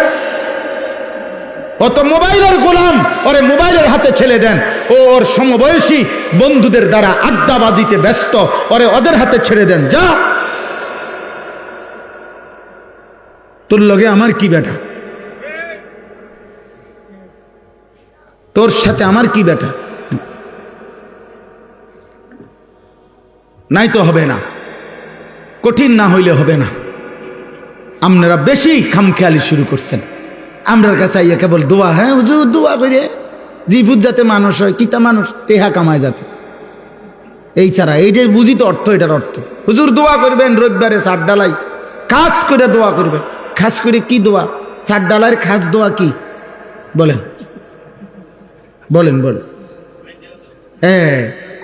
অত মোবাইলের গোলাম, ওরে মোবাইলের হাতে ছেড়ে দেন। ও ওর সমবয়সী বন্ধুদের দ্বারা আড্ডাবাজিতে ব্যস্ত, ওরে ওদের হাতে ছেড়ে দেন। যা, তোর লগে আমার কি বেটা? তোর সাথে আমার কি বেটা? নাই তো হবে না, কঠিন না হইলে হবে না। আপনারা বেশি খামখেয়ালি শুরু করছেন। আমরার কাছে আইয়া কেবল দোয়া, হ্যাঁ হুজুর দোয়া করে জিভুত যাতে মানুষ হয়, কিতা মানুষ টেহা কামায় যাতে, এই ছাড়া এই যে বুঝি তো অর্থ, এটার অর্থ। হুজুর দোয়া করবেন রবিবারে 7 ডালাই, খাস করে দোয়া করবেন। খাস করে কি দোয়া? 7 ডালার খাস দোয়া কি বলেন? বলেন বলেন।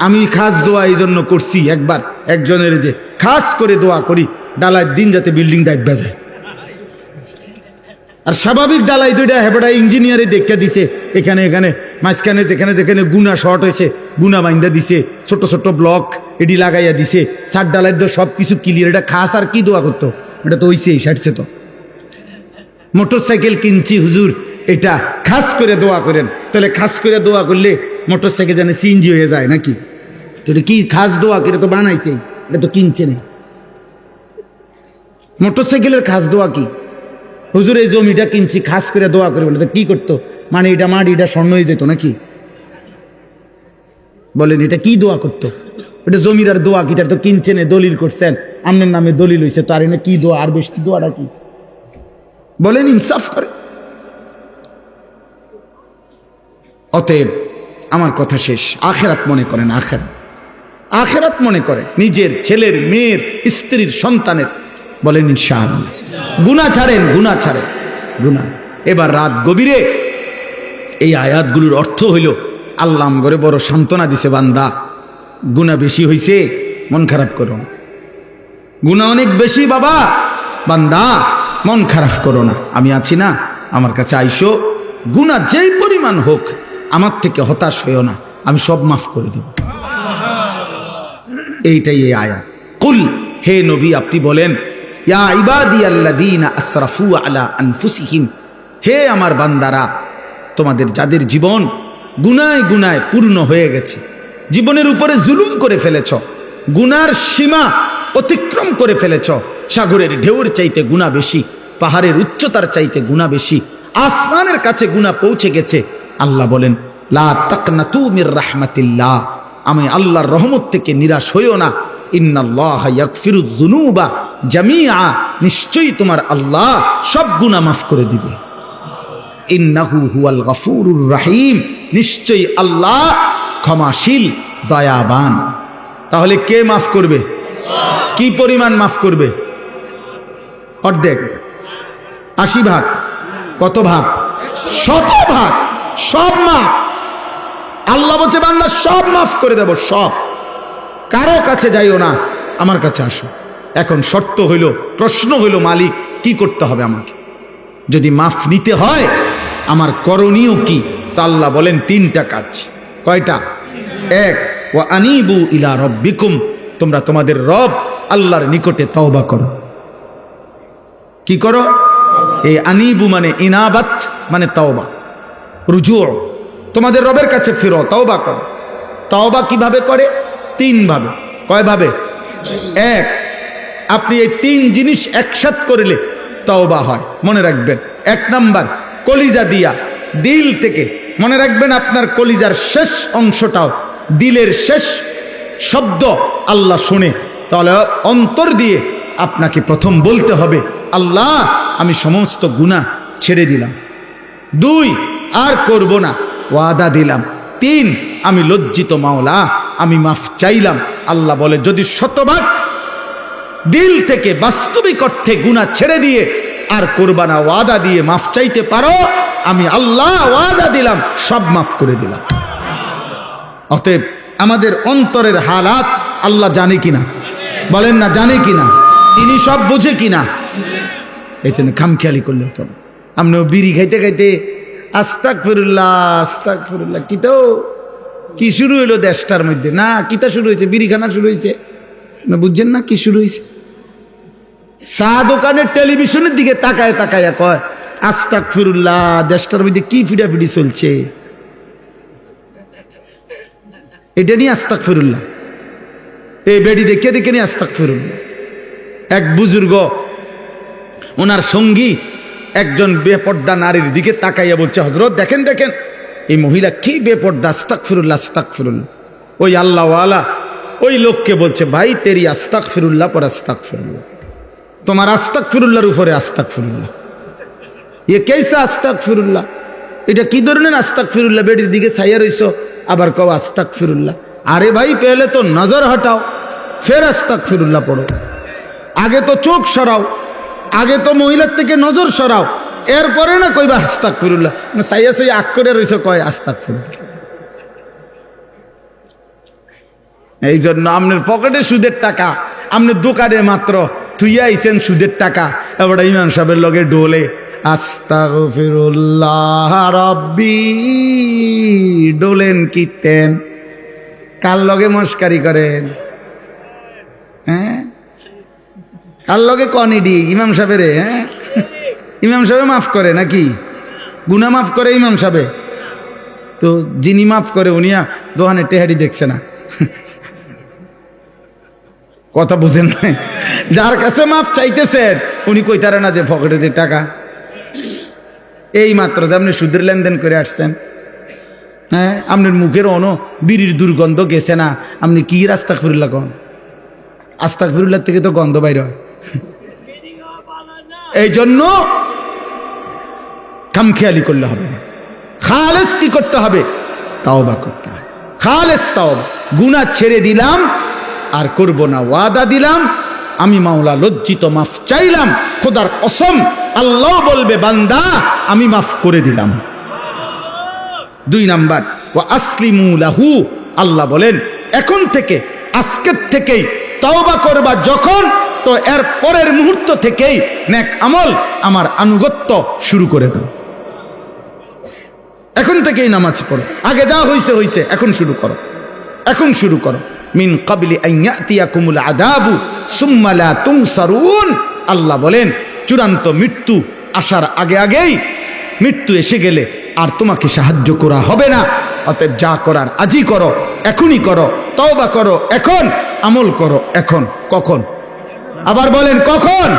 আমি খাস দোয়া এই জন্য করছি, একবার একজনের যে খাস করে দোয়া করি ডালার দিন যাতে বিল্ডিং ডাইবা যায়। আর স্বাভাবিক ডালাই দুইটা হেবড়া ইঞ্জিনিয়ারে দেখে দিছে, এখানে এখানে মাঝখানে যেখানে যেখানে গুনা শর্ট হয়েছে গুনা বাইন্দা দিছে, ছোট ছোট ব্লক এটি লাগাইয়া দিছে। 7 ডালার তো সব কিছু ক্লিয়ার। এটা খাস আর কি দোয়া করতো? এটা তো হইছে, সাইটছে তো। মোটরসাইকেল কিনছি হুজুর, এটা খাস করে দোয়া করেন। তাহলে খাস করে দোয়া করলে মোটরসাইকেল জানে সিএনজি হয়ে যায় নাকি? তো এটা কি খাস দোয়া করে তো বানাইছে, এটা তো কিনছে না। মোটরসাইকেলের খাস দোয়া কি? হুজুর এই জমিটা কিনছি খাস করে দোয়া করে, বলে তো কি করতো? মানে এটা মাটি, এটা স্বর্ণ হয়ে যেত নাকি? বলেন এটা কি দোয়া করতো? এটা জমির আর দোয়া কি? তার তো কিনছেন, দলিল করছেন, আপনার নামে দলিল হয়েছে, তো আর এনে কি দোয়া? আর বেশি দোয়াটা কি? বলেন, ইনসাফ করে। অতএব আমার কথা শেষ, আখেরাত মনে করেন, আখেরাত মনে করে, নিজের ছেলের, মেয়ের, স্ত্রীর, সন্তানের। বলেন ইনশাআল্লাহ। গুনাহ ছাড়েন, গুনাহ ছাড়েন, গুনাহ। এবার রাত গভীরে এই আয়াতগুলোর অর্থ হইল, আল্লাহ আমগরে বড় সান্ত্বনা দিছে, বান্দা গুনাহ বেশি হইছে, মন খারাপ করো না। গুনাহ অনেক বেশি বাবা, বান্দা মন খারাপ করো না, আমি আছি না, আমার কাছে আইসো, গুনাহ যেই পরিমাণ হোক আমার থেকে হতাশ হইও না, আমি সব মাফ করে দেব। এইটাই এই আয়াত। কুল, হে নবী আপনি বলেন, ইয়া ইবাদিয়াল্লাযীনা আসরাফু আলা আনফুসিহিম, হে আমার বান্দারা, তোমাদের যাদের জীবন গুনায় গুনায় পূর্ণ হয়ে গেছে, জীবনের উপরে জুলুম করে ফেলেছ, গুনার সীমা অতিক্রম করে ফেলেছ, সাগরের ঢেউর চাইতে গুনাহ বেশি, পাহাড়ের উচ্চতার চাইতে গুনাহ বেশি, আসমানের কাছে গুনাহ পৌঁছে গেছে, আল্লাহ বলেন লা তাকনাতু মির রাহমাতিল্লাহ, আমি আল্লাহর রহমত থেকে নিরাশ হইও না, ইন্নাল্লাহা ইয়াগফিরুয যুনুবা জামিআ, নিশ্চয়ই তোমার আল্লাহ সব গুনাহ মাফ করে দিবে। ইন্নাহু হুয়াল গফুরুর রহিম, নিশ্চয়ই আল্লাহ ক্ষমাশীল, দয়াবান। তাহলে কে মাফ করবে? কি পরিমাণ মাফ করবে? অর্ধেক, 80 ভাগ, কত ভাগ? 100 ভাগ, সব মাফ। আল্লাহ বলছে বান্দা সব মাফ করে দেব, সব। কারো কাছে যাইও না, আমার কাছে আসো। এখন শর্ত হইল, প্রশ্ন হইল, মালিক কি করতে হবে আমাকে? যদি মাফ নিতে হয় আমার করণীয় কি? তো আল্লাহ বলেন 3টা কাজ। কয়টা? 1, ওয়া আনিবু ইলা রাব্বিকুম, তোমরা তোমাদের রব আল্লাহর নিকটে তওবা করো। কি করো? এই আনিবু মানে ইনাবাত, মানে তওবা, রুজু, তোমাদের রবের কাছে ফিরো, তওবা করো। তওবা কিভাবে করে? 3 ভাবে। কয় ভাবে? 1, আপনি এই 3 জিনিস একসাথ করলে তওবা হয়, মনে রাখবেন। 1 নাম্বার, কলিজা দিয়া, দিল থেকে, মনে রাখবেন আপনার কলিজার শেষ অংশটাও, দিলের শেষ শব্দ আল্লাহ শুনে, তাহলে অন্তর দিয়ে আপনাকে প্রথম বলতে হবে, আল্লাহ আমি সমস্ত গুনাহ ছেড়ে দিলাম। 2, আর করব না, ওয়াদা দিলাম। 3, আমি লজ্জিত মাওলা, আমি মাফ চাইলাম। আল্লাহ বলে যদি 100 দিল থেকে বাস্তবিক অর্থে গুনাহ ছেড়ে দিয়ে আর করবা না, ওয়াদা দিয়ে মাফ চাইতে পারো, আমি আল্লাহ ওয়াদা দিলাম, সব মাফ করে দিলাম। অতএব আমাদের অন্তরের হালাত আল্লাহ জানে কিনা? বলেন না, জানে কিনা? তিনি সব বুঝে কিনা? এই জন্য খামখেয়ালি করলে তো আমরা বিড়ি খাইতে খাইতে আস্তাগফিরুল্লাহ আস্তাগফিরুল্লাহ, কি শুরু হইলো দেশটার মধ্যে? না, কিতা শুরু হয়েছে? বিড়ি খানা শুরু হয়েছে না? বুঝছেন না কি শুরু হয়েছে? চা দোকানের টেলিভিশনের দিকে তাকায় তাকায়া কয় আস্তাগফিরুল্লাহ, দেশটার মধ্যে কি ফিডাফিডি চলছে, এটা নিয়ে আস্তাগফিরুল্লাহ। এই বেডি দেখে দেখে নিয়ে আস্তাগফিরুল্লাহ। এক বুজুর্গ, ওনার সঙ্গী একজন বেপর্দা নারীর দিকে তাকাইয়া বলছে, হযরত দেখেন দেখেন এই মহিলা কি বেপর্দা, আস্তাগফিরুল্লাহ আস্তাগফিরুল্লাহ। ওই আল্লাহওয়ালা ওই লোককে বলছে, ভাই তেরি আস্তাগফিরুল্লাহ পর আস্তাগফিরুল্লাহ, তোমার আস্তাগফিরুল্লাহর উপরে আস্তাগফিরুল্লাহ। এ কেসা আস্তাগফিরুল্লাহ? এটা কি ধরনের আস্তাগফিরুল্লাহ? বেডির দিকে ছাইয়া রইছো, আবার কও আস্তাগফিরুল্লাহ। আরে ভাই পেলে তো নজর হটাও, ফের আস্তাগফিরুল্লাহ পড়ো। আগে তো চোখ সরাও, আগে তো মহিলার থেকে নজর সরাও, এরপরে না কইবা আস্তাগফিরুল্লাহ। ছাইয়া ছাইয়া আগ করে রইছো, কয় আস্তাগফিরুল্লাহ। এই জন্য আপনার পকেটে সুদের টাকা, আপনি দোকানে মাত্র থুইয়া আইছেন সুদের টাকা, এবার ইমাম সাহেবের লগে ডোলে আস্তাগফিরুল্লাহ রাব্বি, ডোলেন কিতেন, কার লগে মস্কারি করেন? হ্যাঁ, কার লগে কনিডি? ইমাম সাহেবের। হ্যাঁ, ইমাম সাহেব মাফ করে নাকি? গুনাহ মাফ করে ইমাম সাহেব? তো যিনি মাফ করে উনিয়া দোহানে টেহারি দেখছে না, কথা বুঝেন নাই? যার কাছে মাফ চাইতেছেন উনি কইতারে না যে পকেটে যে টাকা, এই মাত্র যে আপনি সুদের লেনদেন করে আসছেন, হ্যাঁ আপনার মুখের বিড়ির দুর্গন্ধ গেছে না, আপনি কি আস্তাগফিরুল্লাহ কন? আস্তাগফিরুল্লাহ থেকে তো গন্ধ বাইর হয়। এই জন্য খামখেয়ালি করলে হবে না, খালেস কি করতে হবে? তাওবা করতে হবে, খালেস তাওবা। গুনাহ ছেড়ে দিলাম আর করব না, ওয়াদা দিলাম, আমি মাওলা লজ্জিত, মাফ চাইলাম, খোদার কসম আল্লাহ বলবে বান্দা আমি মাফ করে দিলাম। 2 নাম্বার, ওয়া আসলিমু লাহু, আল্লাহ বলেন এখন থেকে, আজকের থেকেই তওবা করবা যখন, তো এর পরের মুহূর্ত থেকেই নেক আমল আমার আনুগত্য শুরু করে দাও। এখন থেকেই নামাজ পড়ো, আগে যা হইছে হইছে, এখন শুরু করো, এখন শুরু করো। মিন ক্বাবলি আন ইয়াতিয়াকুমুল আযাবু সুম্মা লা তুনসারুন, আল্লাহ বলেন চূড়ান্ত মৃত্যু আসার আগে আগেই, মৃত্যু এসে গেলে আর তোমাকে সাহায্য করা হবে না। অতএব যা করার আজই করো, এখনই করো, তওবা করো এখন, আমল করো এখন। কখন? আবার বলেন কখন?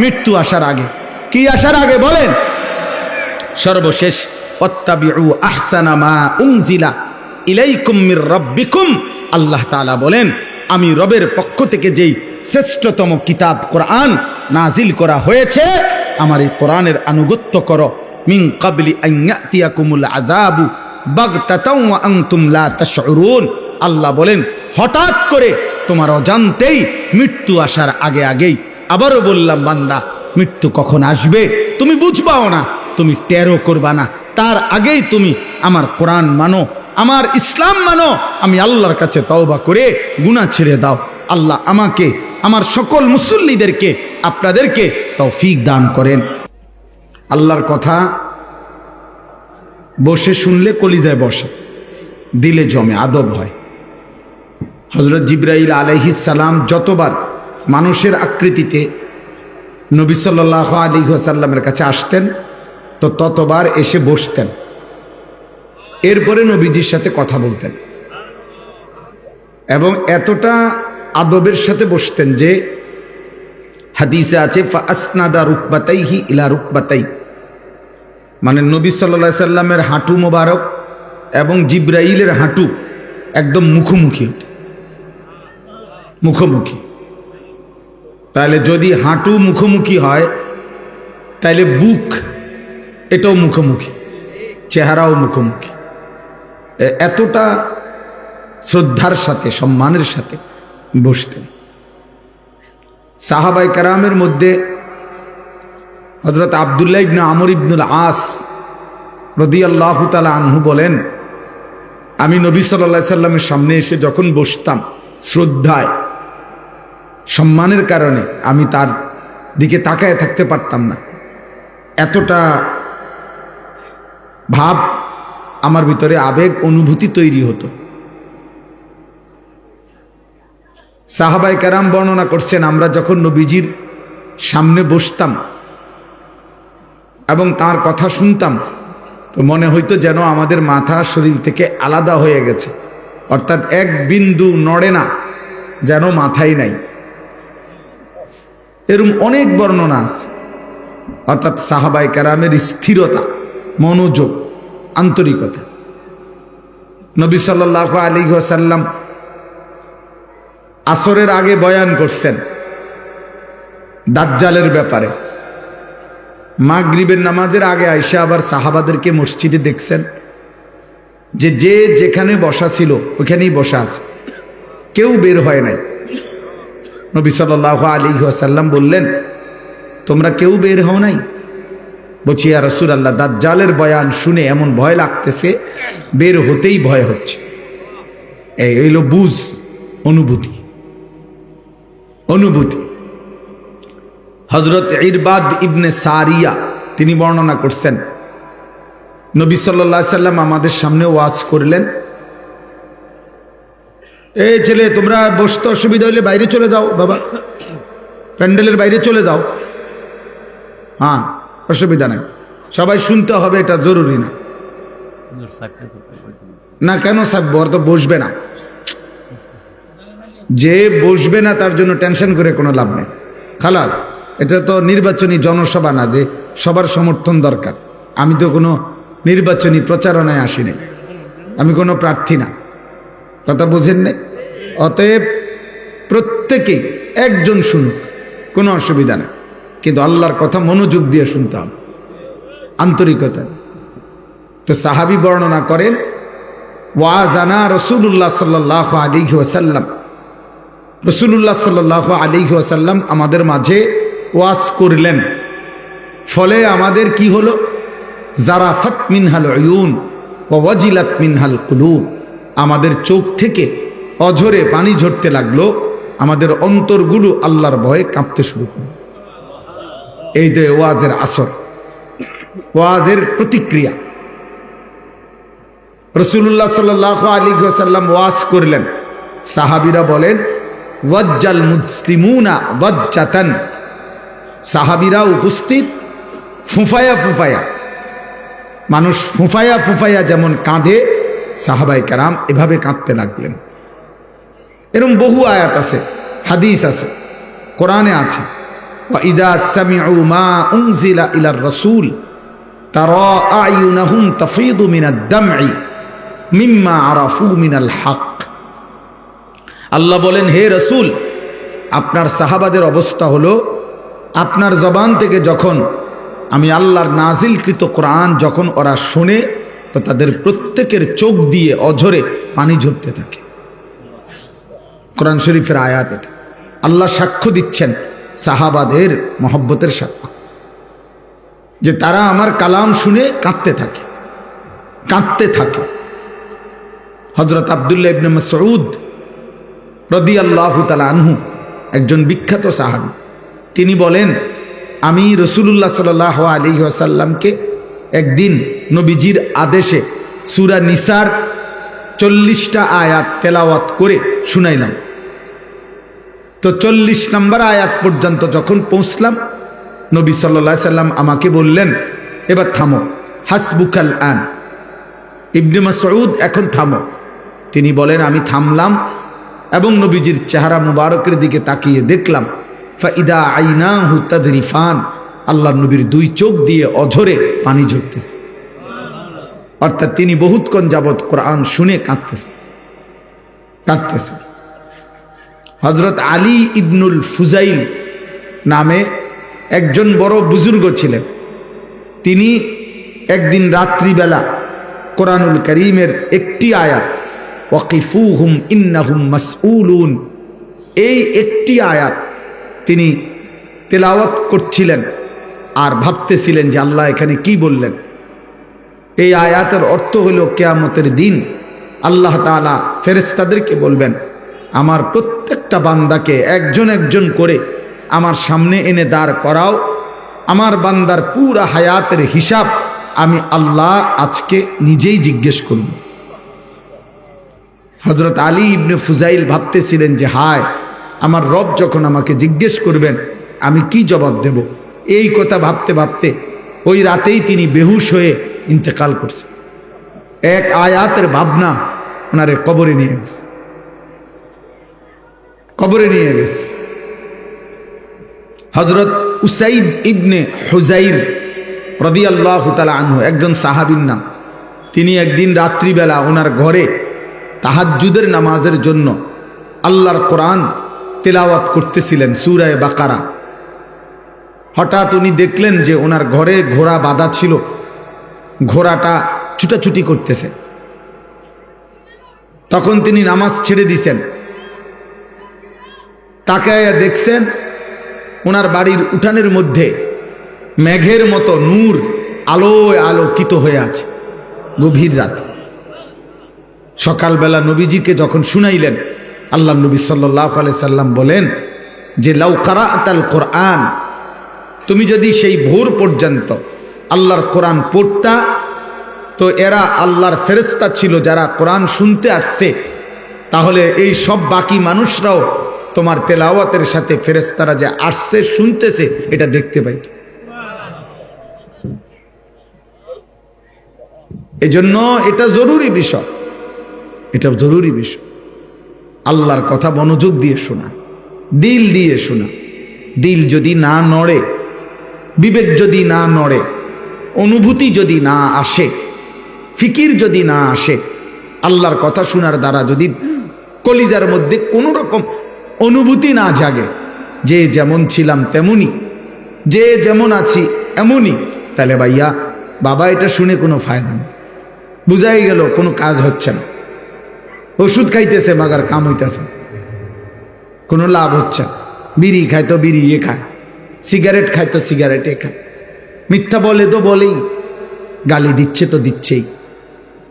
মৃত্যু আসার আগে। কি আসার আগে বলেন? সর্বশেষ, ওয়াত্তাবিউ আহসানা মা উনজিলা ইলাইকুম মির রাব্বিকুম, আল্লাহ তাআলা বলেন আমি রবের পক্ষ থেকে যেই শ্রেষ্ঠতম কিতাব কোরআন নাজিল করা হয়েছে, আমার এই কোরআনের আনুগত্য করো। মিন ক্বাবলি আন ইয়াতিয়াকুমুল আযাবু বাগতাতাও ওয়া আনতুম লা তাশউরুন, আল্লাহ বলেন হঠাৎ করে তোমার অজান্তেই মৃত্যু আসার আগে আগেই। আবারও বললাম বান্দা, মৃত্যু কখন আসবে তুমি বুঝবাও না, তুমি টেরও করবা না, তার আগেই তুমি আমার কোরআন মানো, আমার ইসলাম মানো, আমি আল্লাহর কাছে তওবা করে গুনাহ ছেড়ে দাও। আল্লাহ আমাকে, আমার সকল মুসল্লিদেরকে, আপনাদেরকে তৌফিক দান করেন। আল্লাহর কথা বসে শুনলে কলিজায় বসে, দিলে জমে, আদব হয়। হযরত জিবরাইল আলাইহিস সালাম যতবার মানুষের আকৃতিতে নবী সাল্লাল্লাহু আলাইহি ওয়াসাল্লামের কাছে আসতেন, তো ততবার এসে বসতেন, এরপরে নবীজির সাথে কথা বলতেন, এবং এতটা আদবের সাথে বসতেন যে হাদিসে আছে ফাসনাদা রুকবাতাইহি ইলা রুকবাতাই, মানে নবী সাল্লাল্লাহু আলাইহি সাল্লামের হাঁটু মোবারক এবং জিবরাইলের হাঁটু একদম মুখোমুখি হতো, মুখোমুখি। তাহলে যদি হাঁটু মুখোমুখি হয় তাহলে বুক এটাও মুখোমুখি, চেহারাও মুখোমুখি। এতটা শ্রদ্ধার সাথে, সম্মানের সাথে বসতেন। সাহাবায়ে কেরামের মধ্যে হযরত আব্দুল্লাহ ইবনে আমর ইবনুল আস রাদিয়াল্লাহু তাআলা আনহু বলেন, আমি নবী সাল্লাল্লাহু আলাইহি সাল্লামের সামনে এসে যখন বসতাম, শ্রদ্ধায়, সম্মানের কারণে আমি তার দিকে তাকায় থাকতে পারতাম না, এতটা ভাব আমার ভিতরে, আবেগ অনুভূতি তৈরি হতো। সাহাবায়ে কেরাম বর্ণনা করছেন, আমরা যখন নবীজির সামনে বসতাম এবং তার কথা শুনতাম, তো মনে হইতো যেন আমাদের মাথা শরীর থেকে আলাদা হয়ে গেছে, অর্থাৎ এক বিন্দু নড়ে না, যেন মাথাই নাই। এরকম অনেক বর্ণনা আছে। অর্থাৎ সাহাবায়ে কেরামের স্থিরতা, মনোযোগ, আন্তরিকতা। নবী সাল্লাল্লাহু আলাইহি ওয়াসাল্লাম আসরের আগে বয়ান করছেন দাজ্জালের ব্যাপারে। মাগরিবের নামাজের আগে আয়েশা আবার সাহাবাদেরকে মসজিদে দেখছেন যে যে যেখানে বসা ছিল ওখানেই বসা আছে, কেউ বের হয় নাই। নবী সাল্লাল্লাহু আলাইহি ওয়াসাল্লাম বললেন, তোমরা কেউ বের হও নাই? বলছি, ইয়া রাসূলুল্লাহ, দাজ্জালের বয়ান শুনে এমন ভয় লাগতেছে, বের হতেই ভয় হচ্ছে। এই হইল বুঝ, অনুভূতি, অনুভূতি। হযরত ইরবাদ ইবনে সারিয়া তিনি বর্ণনা করছেন, নবী সাল্লাল্লাহু আলাইহি সাল্লাম আমাদের সামনে ওয়াজ করলেন, এই ছেলে, তোমরা বসতে অসুবিধা হলে বাইরে চলে যাও, বাবা প্যান্ডেলের বাইরে চলে যাও। হ্যাঁ, অসুবিধা নেই, সবাই শুনতে হবে এটা জরুরি না। না কেন সাব্য, ওর তো বসবে না, যে বসবে না তার জন্য টেনশন করে কোনো লাভ নেই। খালাস, এটা তো নির্বাচনী জনসভা না যে সবার সমর্থন দরকার। আমি তো কোনো নির্বাচনী প্রচারণায় আসিনি, আমি কোনো প্রার্থী না, কথা বুঝেন না? অতএব প্রত্যেকেই একজন শুনুক, কোনো অসুবিধা নেই, কিন্তু আল্লাহর কথা মনোযোগ দিয়ে শুনতে হবে, আন্তরিকতা। তো সাহাবী বর্ণনা করেন, ওয়াজানা রাসূলুল্লাহ সাল্লাল্লাহু আলাইহি ওয়াসাল্লাম, রাসূলুল্লাহ সাল্লাল্লাহু আলাইহি ওয়াসাল্লাম আমাদের মাঝে ওয়াজ করলেন, ফলে আমাদের কি হলো? জারাফাত মিনহাল উয়ুন ওয়া ওয়াজিলাত মিনহাল কুলুব, আমাদের চোখ থেকে অঝরে পানি ঝরতে লাগলো, আমাদের অন্তরগুলো আল্লাহর ভয়ে কাঁপতে শুরু করলো। এই যে ওয়াজের আসর, ওয়াজের প্রতিক্রিয়া। রাসূলুল্লাহ সাল্লাল্লাহু আলাইহি ওয়াসাল্লাম ওয়াজ করলেন, সাহাবীরা বলেন ওয়াজ্জাল মুসলিমুনা ওয়াজ্জাতান, সাহাবীরা উপস্থিত, ফুফায়া ফুফায়া, মানুষ ফুফায়া ফুফায়া যেমন কাঁদে, সাহাবায়ে কেরাম এভাবে কাঁদতে লাগলেন। এরকম বহু আয়াত আছে, হাদিস আছে, কোরআনে আছে, ওয়া ইযা সামিউ মা উনজিলা ইলার রাসূল তারা আয়ুনাহুম তাফীদু মিনাদ দামঈ মিম্মা আরাফু মিনাল হক। আল্লাহ বলেন, হে রাসূল, আপনার সাহাবাদের অবস্থা হলো, আপনার জবান থেকে যখন আমি আল্লাহর নাজিলকৃত কোরআন যখন ওরা শুনে, তো তাদের প্রত্যেকের চোখ দিয়ে অঝরে পানি ঝরতে থাকে। কোরআন শরীফের আয়াত এটা। আল্লাহ সাক্ষ্য দিচ্ছেন সাহাবাদের মহব্বতের সাক্ষ্য, যে তারা আমার কালাম শুনে কাঁদতে থাকে, কাঁদতে থাকে। হযরত আব্দুল্লাহ ইবনে মাসউদ রাদিয়াল্লাহু তাআলা আনহু, একজন বিখ্যাত সাহাবী, তিনি বলেন, আমি রাসূলুল্লাহ সাল্লাল্লাহু আলাইহি ওয়াসাল্লামকে একদিন নবীজির আদেশে সূরা নিসার 40টা আয়াত তেলাওয়াত করে শুনাইলাম। তো 40 নম্বর আয়াত পর্যন্ত যখন পৌঁছলাম, নবী সাল্লাল্লাহু আলাইহি সাল্লাম আমাকে বললেন, এবার থামো, হাসবুকাল আন, ইবনে মাসউদ এখন থামো। তিনি বলেন, আমি থামলাম এবং নবীজির চেহারা মুবারকের দিকে তাকিয়ে দেখলাম, ফাইদা আইনাহু তাদরিফান, আল্লাহর নবীর দুই চোখ দিয়ে অঝরে পানি ঝরতেছে। অর্থাৎ তিনি বহুতক্ষণ যাবৎ কোরআন শুনে কাঁদতেছে। হযরত আলী ইবনুল ফুজাইল নামে একজন বড় বুজুর্গ ছিলেন, তিনি একদিন রাত্রিবেলা কোরআনুল কারীমের একটি আয়াত, ওয়াকিফুহুম ইন্নাহুম মাসউলুন, এই একটি আয়াত তিনি তেলাওয়াত করছিলেন আর ভাবতেছিলেন যে আল্লাহ এখানে কি বললেন। এই আয়াতের অর্থ হলো, কিয়ামতের দিন আল্লাহ তাআলা ফেরেশতাদেরকে বলবেন, আমার প্রত্যেকটা বান্দাকে একজন একজন করে আমার সামনে এনে দাঁড় করাও, আমার বান্দার পুরা হায়াতের হিসাব আমি আল্লাহ আজকে নিজেই জিজ্ঞেস করব। হযরত আলী ইবনে ফুজাইল ভাবতেছিলেন যে হায়, আমার রব যখন আমাকে জিজ্ঞেস করবেন আমি কি জবাব দেব। এই কথা ভাবতে ভাবতে ওই রাতেই তিনি বেহুশ হয়ে ইন্তেকাল করছে। এক আয়াতের ভাবনা ওনারে কবরে নিয়ে গেছে, কবরে নিয়ে গেছে। হযরত উসাইদ ইবনে হুজাইর রাদিয়াল্লাহু তাআলা আনহু, একজন সাহাবীর নাম, তিনি একদিন রাত্রিবেলা ওনার ঘরে তাহাজ্জুদের নামাজের জন্য আল্লাহর কোরআন তেলাওয়াত করতেছিলেন, সূরা বাকারা। হঠাৎ উনি দেখলেন যে ওনার ঘরে ঘোড়া বাঁধা ছিল, ঘোড়াটা ছুটাছুটি করতেছে। তখন তিনি নামাজ ছেড়ে দিয়েছেন, তাকায়া দেখছেন ওনার বাড়ির উঠানের মধ্যে মেঘের মতো নূর আলোয় আলোকিত হয়ে আছে। গভীর রাত, সকালবেলা নবীজিকে যখন শুনাইলেন, আল্লাহ নবী সাল্লাল্লাহু আলাইহি সাল্লাম বলেন যে লাউ কারাআতাল কোরআন, তুমি যদি সেই ভোর পর্যন্ত আল্লাহর কোরআন পড়তা, তো এরা আল্লাহর ফেরেশতা ছিল যারা কোরআন শুনতে আসছে, তাহলে এই সব বাকি মানুষরাও তোমার তেলাওয়াতের সাথে ফেরেশতারা যে আসছে শুনতেছে এটা দেখতে পাইত। এজন্য এটা জরুরি বিষয়, এটা জরুরি বিষয়। আল্লাহর কথা মনোযোগ দিয়ে শোনা, দিল দিয়ে শোনা। দিল যদি না নড়ে, বিবেক যদি না নড়ে, অনুভূতি যদি না আসে, ফিকির যদি না আসে, আল্লাহর কথা শোনার দ্বারা যদি কলিজার মধ্যে কোনো রকম অনুভূতি না জাগে, যে যেমন ছিলাম তেমনই, যে যেমন আছি এমনই, তাহলে ভাইয়া বাবা এটা শুনে কোনো ফায়দা নেই। বুঝাই গেল কোনো কাজ হচ্ছে না। ওষুধ খাইতেছে মাগার কাম হইতেছে, কোনো লাভ হচ্ছে না। বিড়ি খায় তো বিড়ি এ খায়, সিগারেট খায় তো সিগারেট এ খায়, মিথ্যা বলে তো বলেই, গালি দিচ্ছে তো দিচ্ছেই,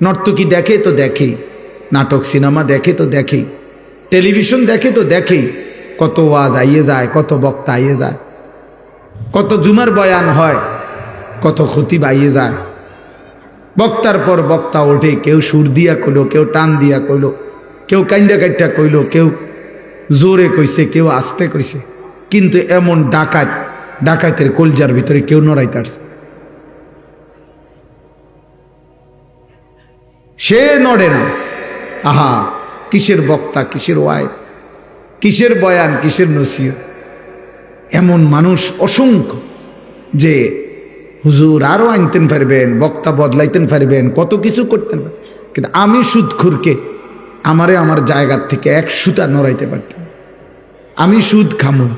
নর্তকী দেখে তো দেখেই, নাটক সিনেমা দেখে তো দেখেই, টেলিভিশন দেখে তো দেখেই। কত ওয়াজ আইয়ে যায়, কত বক্তা আইয়ে যায়, কত জুমার বয়ান হয়, কত খতিব আইয়ে যায়। বক্তার পর বক্তা ওঠে, কেউ সুর দিয়া কইল, কেউ টান দিয়া কইল, কেউ কাইন্দা কাইটা কইল, কেউ জোরে কইছে, কেউ আস্তে কইছে। কিন্তু এমন ডাকাত, ডাকাতের কলজার ভিতরে কেউ নড়াইতে পারছে? সে নড়ে না। আহা, কিসের বক্তা, কিসের ওয়াইজ, কিসের বয়ান, কিসের নসিহত। এমন মানুষ অসংখ্য যে হুজুর আরো আনতেন পারবেন, বক্তা বদলাইতেন পারবেন, কত কিছু করতেন, কিন্তু আমি সুদখোরকে আমারে আমার জায়গার থেকে এক সুতা নড়াইতে পারতাম। আমি সুদ খামো,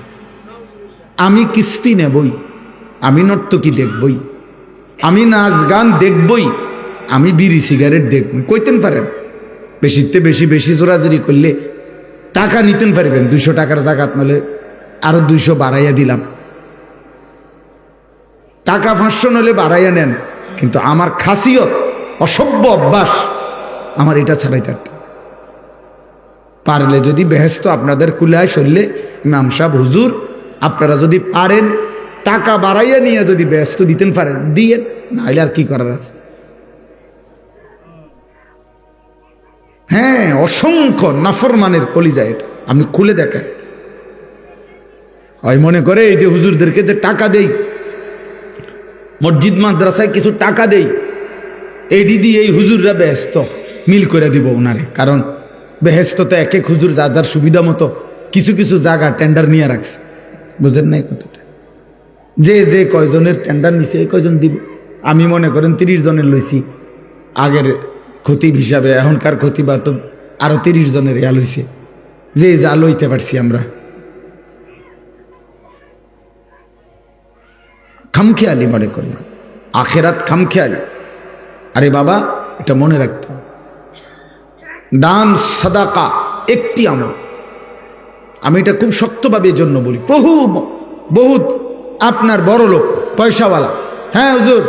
আমি কিস্তি নেবই, আমি নর্তকী দেখবই, আমি নাচ গান দেখবই, আমি বিড়ি সিগারেট দেখবই, কইতেন পারেন। বেশিতে বেশি বেশি জোরাজুরি করলে টাকা নিতেন পারবেন, 200 টাকার জাকাত নলে আরো 200 বাড়াইয়া দিলাম, টাকা 500 নলে বাড়াইয়া নেন। কিন্তু আমার খাসিয়ত, অসভ্য অভ্যাস, আমার এটা ছাড়াই থাকতে পারলে যদি বেহেস্ত আপনাদের কুলায় সরলে, ইমাম সাহেব হুজুর আপনারা যদি পারেন টাকা বাড়াইয়া নিয়ে যদি বেহেস্ত দিতেন পারেন দিয়েন, নাহলে আর কি করার আছে। হ্যাঁ, অসংখ্য নাফরমানের কলিজা এটা, আপনি খুলে দেখেন। ওই মনে করে এই যে হুজুরদেরকে যে টাকা দেই, মসজিদ মাদ্রাসায় কিছু টাকা দেই, এডি দিয়ে এই হুজুররা বেহেস্ত মিল করে দিব ওনারে। কারণ বেহেস্ত তো এক এক হুজুর যার যার সুবিধা মতো কিছু কিছু জায়গা টেন্ডার নিয়ে রাখছে, বুঝেন নাই কথাটা? যে যে কয়জনের টেন্ডার নিছে এই কয়জন দিব। আমি মনে করেন 30 জনের লইছি আগের খতিব হিসাবে, এখনকার খতিবা তো আরো 30 জনের ইয়া লইছে, যে যা লইতে পারছি আমরা। খামখেয়ালি মনে করলাম, আখেরাত খামখেয়ালি। আরে বাবা, এটা মনে রাখতাম, দান সাদাকা একটি আমল। আমি এটা খুব শক্তভাবে এই জন্য বলি, বহুত আপনার বড় লোক পয়সাওয়ালা, হ্যাঁ হুজুর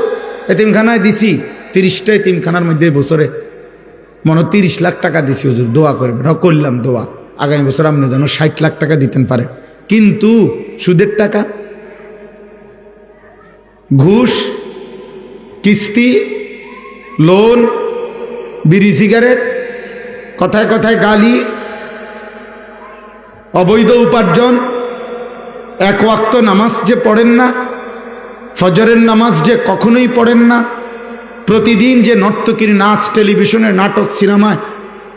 এতিমখানায় দিছি 30টা এতিমখানার মধ্যে বছরে মনে 30 লাখ টাকা দিছি হুজুর, দোয়া করবেন। করলাম দোয়া, আগামী বছর আপনি যেন 60 লাখ টাকা দিতেন পারে। কিন্তু সুদের টাকা, ঘুষ, কিস্তি, লোন, বিড়ি সিগারেট, কথায় কথায় গালি, অবৈধ উপার্জন, এক ওয়াক্ত নামাজ যে পড়েন না, ফজরের নামাজ যে কখনোই পড়েন না, প্রতিদিন যে নর্তকীর নাচ, টেলিভিশনের নাটক, সিনেমায়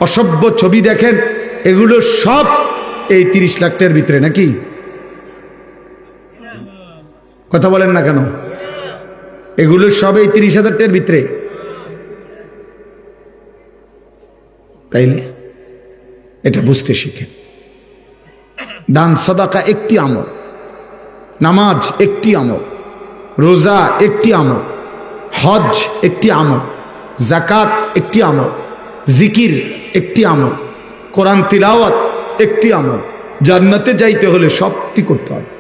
অসভ্য ছবি দেখেন, এগুলো সব এই 30 লাখ টাকার ভিতরে নাকি? কথা বলেন না কেন? এগুলো সব এই 30,000 টাকার ভিতরে। তাইলে এটা বুঝতে শিখেন। দান সাদাকা একটি আমল, নামাজ একটি আমল, রোজা একটি আমল, হজ একটি আমল, জাকাত একটি আমল, জিকির একটি আমল, কোরআন তিলাওয়াত একটি আমল। জান্নাতে যাইতে হলে সবটি করতে হবে।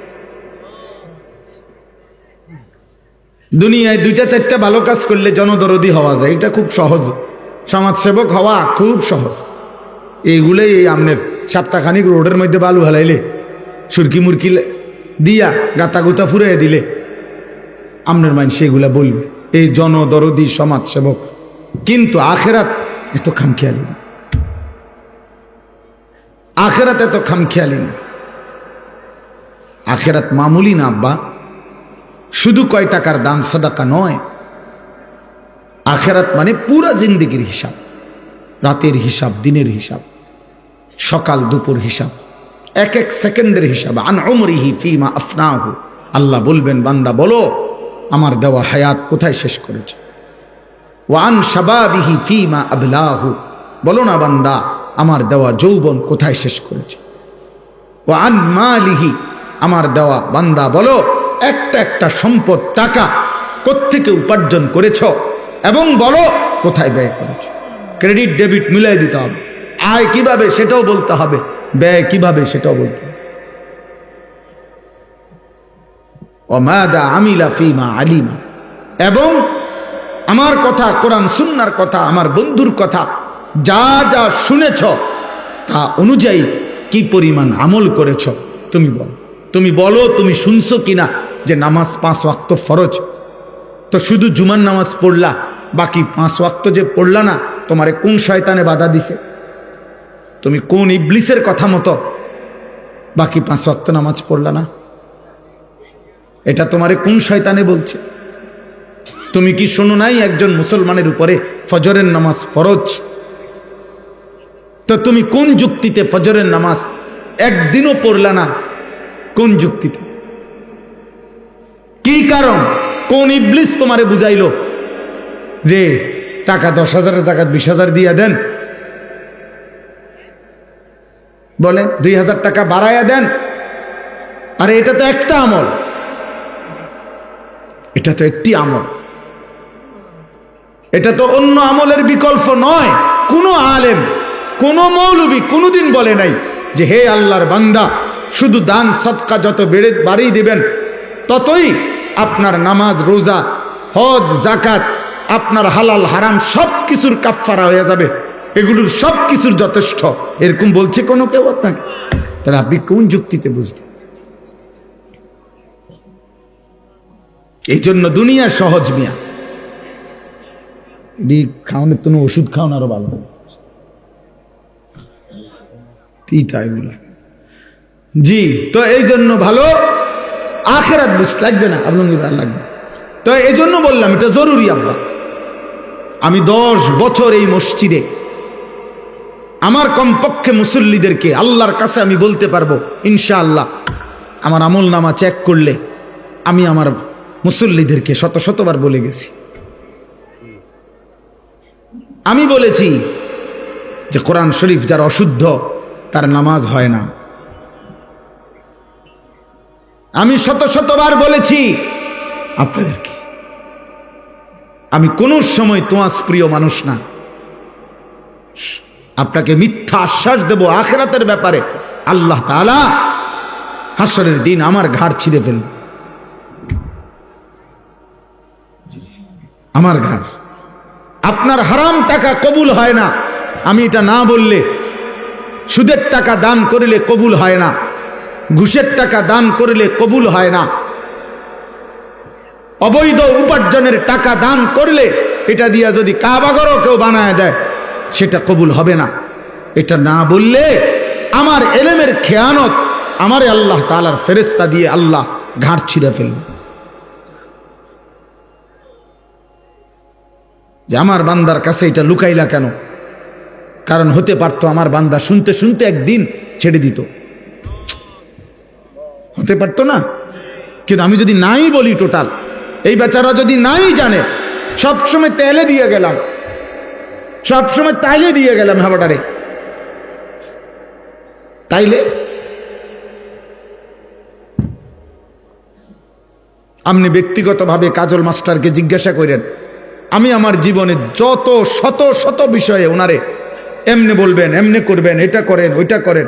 দুনিয়ায় 2টা-4টা ভালো কাজ করলে জনদরদি হওয়া যায়, এটা খুব সহজ। সমাজসেবক হওয়া খুব সহজ। এইগুলোই এই আমনের সপ্তাহখানিক রোডের মধ্যে বালু হালাইলে, সুরকি মুরকি দিয়া গাতা গুতা ফুরাইয়া দিলে আমনের মাইন সেগুলা বলবে এই জনদরদি সমাজসেবক। কিন্তু আখেরাত এত খামখেয়ালি না, আখেরাত এত খামখেয়ালি না। আখেরাত মামুলি না আব্বা, শুধু কয় টাকার দান সাদাকা নয়, আখেরাত মানে পুরা জিন্দেগির হিসাব, রাতের হিসাব, দিনের হিসাব, সকাল দুপুর হিসাব, এক এক সেকেন্ডের হিসাব। আন উমরিহি ফিমা আফনাহু, আল্লাহ বলবেন বান্দা বলো আমার দেওয়া হায়াত কোথায় শেষ করেছে। ওয়ান শাবাবিহি ফিমা আবলাহু, বলো না বান্দা আমার দেওয়া যৌবন কোথায় শেষ করেছে। ওয়ান মালিহি, আমার দেওয়া বান্দা বলো একটা একটা সম্পদ টাকা কোত্থেকে উপার্জন করেছ এবং বলো কোথায় ব্যয় করেছ। ক্রেডিট ডেবিট মিলাই দিতে হবে, আয় কিভাবে সেটাও বলতে হবে, ব্যয় কিভাবে সেটাও বলতে হবে। ওমাদা আমিলা ফিমা আলিমা, এবং আমার কথা, কোরআন সুন্নাহর কথা, আমার বন্ধুর কথা, যা যা শুনেছ তা অনুযায়ী কি পরিমাণ আমল করেছ তুমি বলো। তুমি বলো তুমি শুনছো কিনা যে নামাজ 5 ওয়াক্ত ফরজ, তো শুধু জুমার নামাজ পড়লা, বাকি 5 ওয়াক্ত যে পড়লা না, তোমারে কোন শয়তানে বাধা দিছে? তুমি কোন ইবলিসের কথা মতো বাকি 5 ওয়াক্ত নামাজ পড়লা না? এটা তোমারে কোন শয়তানে বলছে? তুমি কি শোনো নাই একজন মুসলমানের উপরে ফজরের নামাজ ফরজ? তো তুমি কোন যুক্তিতে ফজরের নামাজ একদিনও পড়লা না? কোন যুক্তিতে? কি কারণ? কোন ইবলিস তোমারে বুঝাইলো যে টাকা 10,000-এর জায়গায় 20,000 দিয়ে দেন, বলে 2,000 টাকা বাড়াইয়া দেন? আরে এটা তো একটা আমল, এটা তো একটি আমল, এটা তো অন্য আমলের বিকল্প নয়। কোনো আলেম, কোনো মৌলবী কোনোদিন বলে নাই যে হে আল্লাহর বান্দা শুধু দান সদকা যত বাড়িয়ে দিবেন ততই আপনার নামাজ, রোজা, হজ, যাকাত, আপনার হালাল হারাম সব কিছুর কাফফারা হয়ে যাবে, এগুলোর সব কিছুর যথেষ্ট, এরকম বলছে কোনো কেউ আপনাকে? তাহলে আপনি কোন যুক্তিতে বুঝলেন? এই জন্য দুনিয়া সহজ মিয়া, খাওয়ানোর তো ওষুধ খাওয়ান আরো ভালো, তাই বলে। জি, তো এই জন্য ভালো আখেরাত বুঝতে লাগবে না, আপনার লাগবে। তো এই জন্য বললাম এটা জরুরি। আব্বা, আমি 10 বছর এই মসজিদে আমার কমপক্ষে মুসল্লিদেরকে আল্লাহর কাছে আমি বলতে পারবো ইনশাআল্লাহ, আমার আমল নামা চেক করলে আমি আমার মুসল্লিদেরকে শতবার বলে গেছি। আমি বলেছি যে কোরআন শরীফ যার অশুদ্ধ তার নামাজ হয় না। আমি শতবার বলেছি আপনাদেরকে, আমি কোন সময় তোয়াজ প্রিয় মানুষ না। আপনাকে মিথ্যা আশ্বাস দেব আখিরাতের ব্যাপারে, আল্লাহ তাআলা হাসরের দিন আমার ঘাড় ছিঁড়ে ফেলবে, আমার ঘাড়। আপনার হারাম টাকা কবুল হয় না, আমি এটা না বললে। সুদের টাকা দান করিলে কবুল হয় না, ঘুষের টাকা দান করিলে কবুল হয় না, অবৈধ উপার্জনের টাকা দান করলে এটা দিয়া যদি কাবাঘরও কেউ বানায় দেয় সেটা কবুল হবে না। এটা না বললে আমার এলেমের খেয়ানত আমারে আল্লাহ তাআলার ফেরেশতা দিয়ে আল্লাহ ঘাড় ছিঁড়ে ফেলবে। যে আমার বান্দার কাছে এটা লুকাইলা কেন? কারণ হতে পারতো আমার বান্দা শুনতে শুনতে একদিন ছেড়ে দিত, হতে পারতো না? কিন্তু আমি যদি নাই বলি, টোটাল এই বেচারা যদি নাই জানে, সবসময় তেলে দিয়ে গেলাম, সবসময় তাইলে দিয়ে গেলাম হাবাটারে, তাইলে আপনি ব্যক্তিগতভাবে কাজল মাস্টারকে জিজ্ঞাসা করেন, আমি আমার জীবনে যত শত বিষয়ে ওনারে এমনি বলবেন, এমনি করবেন, এটা করেন, ওইটা করেন,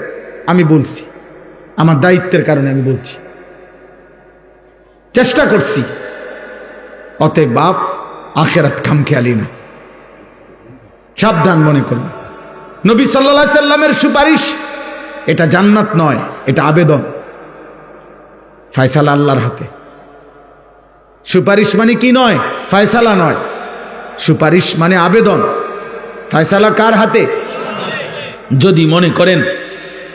আমি বলছি, আমার দায়িত্বের কারণে আমি বলছি, চেষ্টা করছি। অতএব বাপ, আখেরাত খামখেয়ালি না, সাবধান মনে করুন। নবী সাল্লাল্লাহু আলাইহি সাল্লামের সুপারিশ এটা জান্নাত নয়, এটা আবেদন, ফয়সালা আল্লাহর হাতে। সুপারিশ মানে কি নয়? ফয়সালা নয়, সুপারিশ মানে আবেদন। ফয়সালা কার হাতে? যদি মনে করেন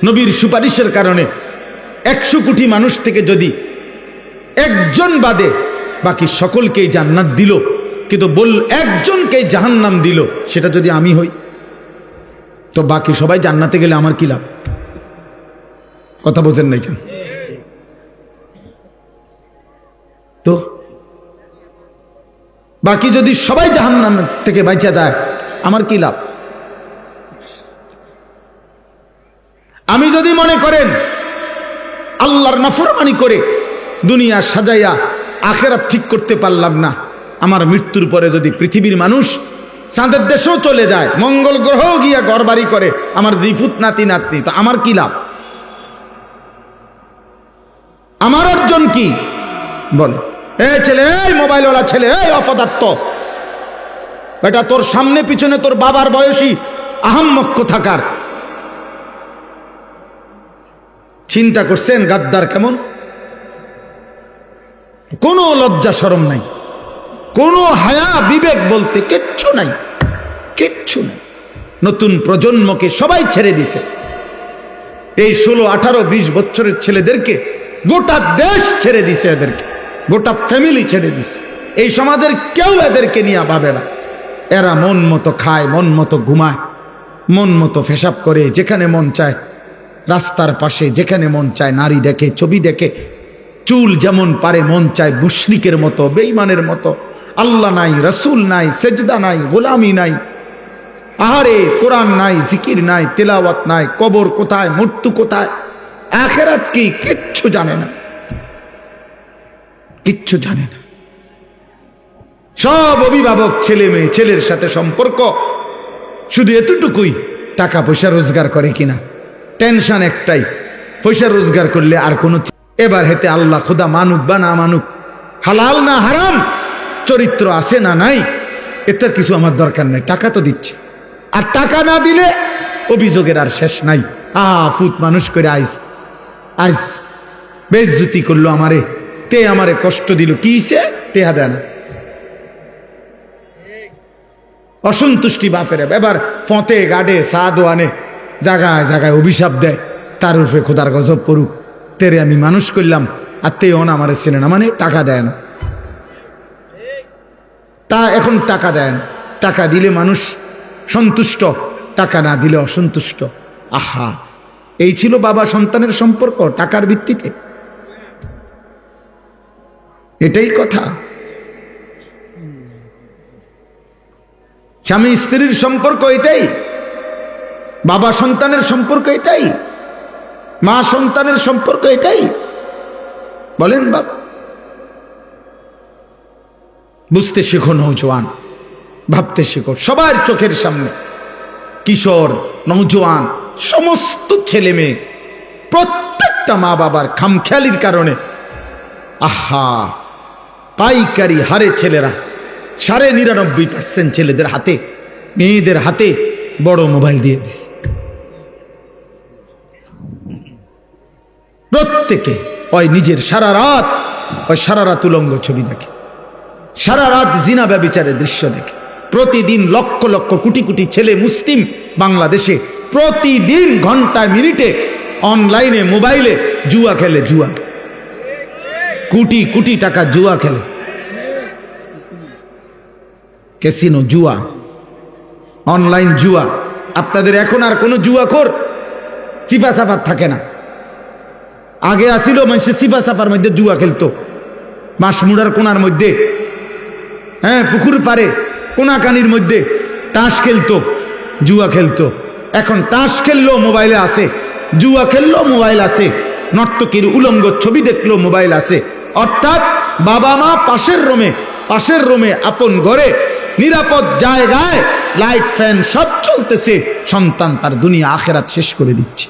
নবীর সুপারিশের কারণে 100 কোটি মানুষ থেকে যদি একজন বাদে বাকি সকলকেই জান্নাত দিল, কিন্তু একজনকে জাহান্নাম দিল, সেটা যদি আমি হই, তো বাকি সবাই জান্নাতে গেলে আমার কি লাভ? কথা বোঝেন নাই কেন? তো বাকি যদি সবাই জাহান্নাম থেকে বাঁচা যায়, আমার কি লাভ? আমি যদি মনে করেন আল্লাহর নাফরমানি করে দুনিয়া সাজাইয়া আখেরাত ঠিক করতে পারলাম না, আমার মৃত্যুর পরে যদি পৃথিবীর মানুষ চাঁদের দেশেও চলে যায়, মঙ্গল গ্রহেও গিয়া ঘরবাড়ি করে, আমার জিফুত নাতি নাতনি, তো আমার কি লাভ? আমার অর্জন কি? বল এই ছেলে, এই মোবাইলওয়ালা ছেলে, এই অপদার্থ, এটা তোর সামনে পিছনে তোর বাবার বয়সী আহাম্মক থাকার চিন্তা করছেন? গাদ্দার কেমন? কোনো লজ্জা শরম নাই, কোনো হায়া বিবেক বলতে কিচ্ছু নাই, কিচ্ছু নাই। নতুন প্রজন্মকে সবাই ছেড়ে দিছে। এই 16, 18, 20 বছরের ছেলেদেরকে গোটা দেশ ছেড়ে দিছে, এদেরকে গোটা ফ্যামিলি ছেড়ে দিছে। এই সমাজের কেউ এদেরকে নিয়ে ভাবে না। এরা মন মতো খায়, মন মতো ঘুমায়, মন মতো পেশাব করে, যেখানে মন চায় রাস্তার পাশে, যেখানে মন চায় নারী দেখে, ছবি দেখে, চুল যেমন পারে মন চায় মুশরিকের মতো, বেঈমানের মতো। আল্লাহ নাই, রসুল নাই, সেজদা নাই, গোলামি নাই, আহারে কোরআন নাই, জিকির নাই, তেলাওয়াত নাই, কবর কোথায়, মৃত্যু কোথায়, আখিরাত কি, কিচ্ছু জানে না, কিচ্ছু জানে না। সব অভিভাবক ছেলে মেয়ে, ছেলের সাথে সম্পর্ক শুধু এতটুকুই, টাকা পয়সা রোজগার করে কিনা, টেনশন একটাই, পয়সা রোজগার করলে আর কোনো। এবার হেতে আল্লাহ খোদা মানুক বা না মানুক, হালাল না হারাম, চরিত্র আছে না নাই, এটার কিছু আমার দরকার নাই, টাকা তো দিচ্ছে। আর টাকা না দিলে অভিযোগের আর শেষ নাই। ফুত মানুষ করে আইস বেইজ্জতি করলো আমারে, তে আমারে কষ্ট দিল, কিসে টেহা দেয় না, অসন্তুষ্টি বাপের। এবার ফতে গাডে সাদও আনে, জায়গায় জায়গায় অভিশাপ দেয়, তার উপরে খোদার গজব পড়ুক, তেরে আমি মানুষ করলাম আর তে অন আমারে চেনে না, মানে টাকা দেয় না। তা এখন টাকা দেয় না, টাকা দিলে মানুষ সন্তুষ্ট, টাকা না দিলে অসন্তুষ্ট। আহা, এই ছিল বাবা সন্তানের সম্পর্ক, টাকার ভিত্তিতে। এটাই কথা। স্বামী স্ত্রীর সম্পর্ক এটাই, বাবা সন্তানের সম্পর্ক এটাই, মা সন্তানের সম্পর্ক এটাই। বলেন বাবা, বুঝতে শেখো নওজোয়ান, ভাবতে শেখো। সবার চোখের সামনে কিশোর, নওজোয়ান, সমস্ত ছেলে মেয়ে, প্রত্যেকটা মা বাবার খামখেয়ালির কারণে আহা পাইকারি হারে ছেলেরা 99.5% ছেলেদের হাতে, মেয়েদের হাতে বড় মোবাইল দিয়ে দিছে। প্রত্যেকে ওই নিজের সারা রাত উলঙ্গ ছবি দেখে, সারা রাত জিনা ব্যভিচারের দৃশ্য দেখে। প্রতিদিন লক্ষ লক্ষ কোটি কোটি ছেলে মুসলিম বাংলাদেশে প্রতিদিন ঘন্টায় মিনিটে অনলাইনে মোবাইলে জুয়া খেলে, জুয়া, কোটি কোটি টাকা জুয়া খেলে, ক্যাসিনো, জুয়া, অনলাইন জুয়া। আপনাদের এখন আর কোনো জুয়াখোর সিফা সাফার থাকে না। আগে আসিল মানুষের সিফা সাফার মধ্যে জুয়া খেলতো, মাসমুড়ার কোনার মধ্যে, হ্যাঁ পুকুর পারে কোনাকানির মধ্যে তাস খেলতো, জুয়া খেলতো। এখন তাস খেললো মোবাইলে আছে, জুয়া খেললো মোবাইল আছে, নর্তকীর উলঙ্গ ছবি দেখলো মোবাইল আছে। অর্থাৎ বাবা মা পাশের রুমে আপন ঘরে নিরাপদ জায়গায় লাইট ফ্যান সব চলতেছে, সন্তান তার দুনিয়া আখেরাত শেষ করে দিচ্ছে।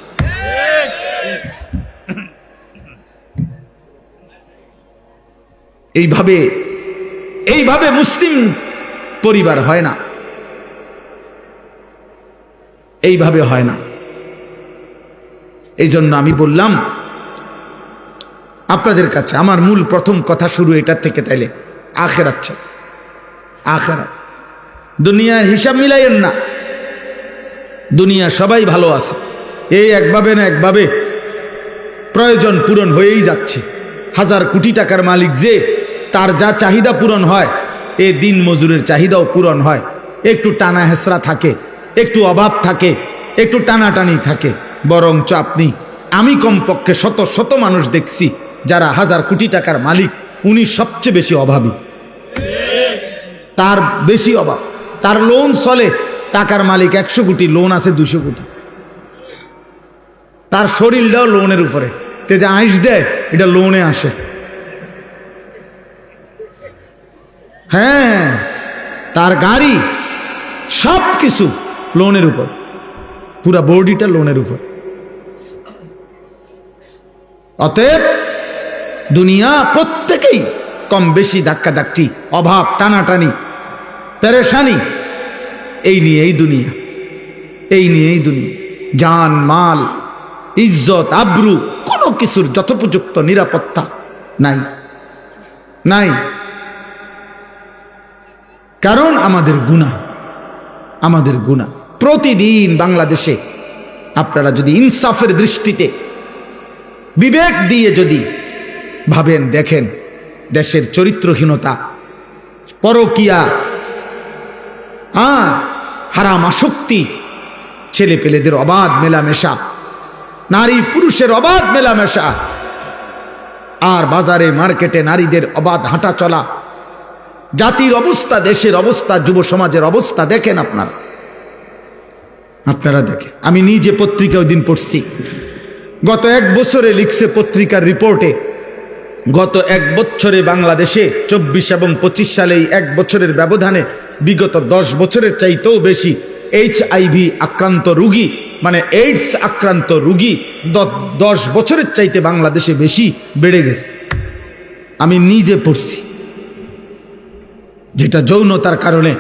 এইভাবে মুসলিম পরিবার হয় না, এইভাবে হয় না। এই জন্য আমি বললাম আপনাদের কাছে, আমার মূল প্রথম কথা শুরু এটার থেকে, তাইলে আখেরাত, আখেরাত। দুনিয়ার হিসাব মিলাইয়েন না, দুনিয়া সবাই ভালো আছে, এই একভাবে না একভাবে প্রয়োজন পূরণ হয়েই যাচ্ছে। 1000 কোটি টাকার মালিক যে, তার যা চাহিদা পূরণ হয় এ দিন মজুরের চাহিদাও পূরণ হয়, একটু টানা হেসরা থাকে, একটু অভাব থাকে, একটু টানাটানি থাকে। বরঞ্চ আমি কমপক্ষে শত শত মানুষ দেখছি যারা হাজার কোটি টাকার মালিক, উনি সবচেয়ে বেশি অভাবী, তার বেশি অভাব, তার লোন চলে, টাকার মালিক 100 কোটি, লোন আছে 200 কোটি, তার শরীরটাও লোনের উপরে, তে যে আইস দেয় এটা লোনে আসে। হ্যাঁ, তার গাড়ি সব কিছু লোনের উপর, পুরা বডিটা লোনের উপর। অতএব দুনিয়া প্রত্যেকেই কম বেশি ধাক্কাধাক্কি, অভাব, টানাটানি, পেরেশানি, এই নিয়েই দুনিয়া, এই নিয়েই দুনিয়া। জান মাল, ইজ্জত, আব্রু, কোনো কিছুর যথোপযুক্ত নিরাপত্তা নাই, নাই। কারণ আমাদের গুনাহ, আমাদের গুনাহ। প্রতিদিন বাংলাদেশে আপনারা যদি ইনসাফের দৃষ্টিতে বিবেক দিয়ে যদি ভাবেন, দেখেন দেশের চরিত্রহীনতা, পরকিয়া, হারাম আসক্তি, ছেলে পেলেদের অবাধ মেলামেশা, নারী পুরুষের অবাধ মেলামেশা, আর বাজারে মার্কেটে নারীদের অবাধ হাঁটা চলা, জাতির অবস্থা, দেশের অবস্থা, যুব সমাজের অবস্থা দেখেন আপনারা দেখেন। আমি নিজে পত্রিকা ওই দিন পড়ছি, গত 1 বছরে লিখছে পত্রিকার রিপোর্টে, গত 1 বছরে বাংলাদেশে 24 এবং 25 সালে এই 1 বছরের ব্যবধানে বিগত 10 বছরের চাইতেও বেশি HIV আক্রান্ত রোগী, মানে এইডস আক্রান্ত রোগী 10 বছরের চাইতে বাংলাদেশে বেশি বেড়ে গেছে। আমি নিজে পড়ছি, যেটা যৌনতার কারণে,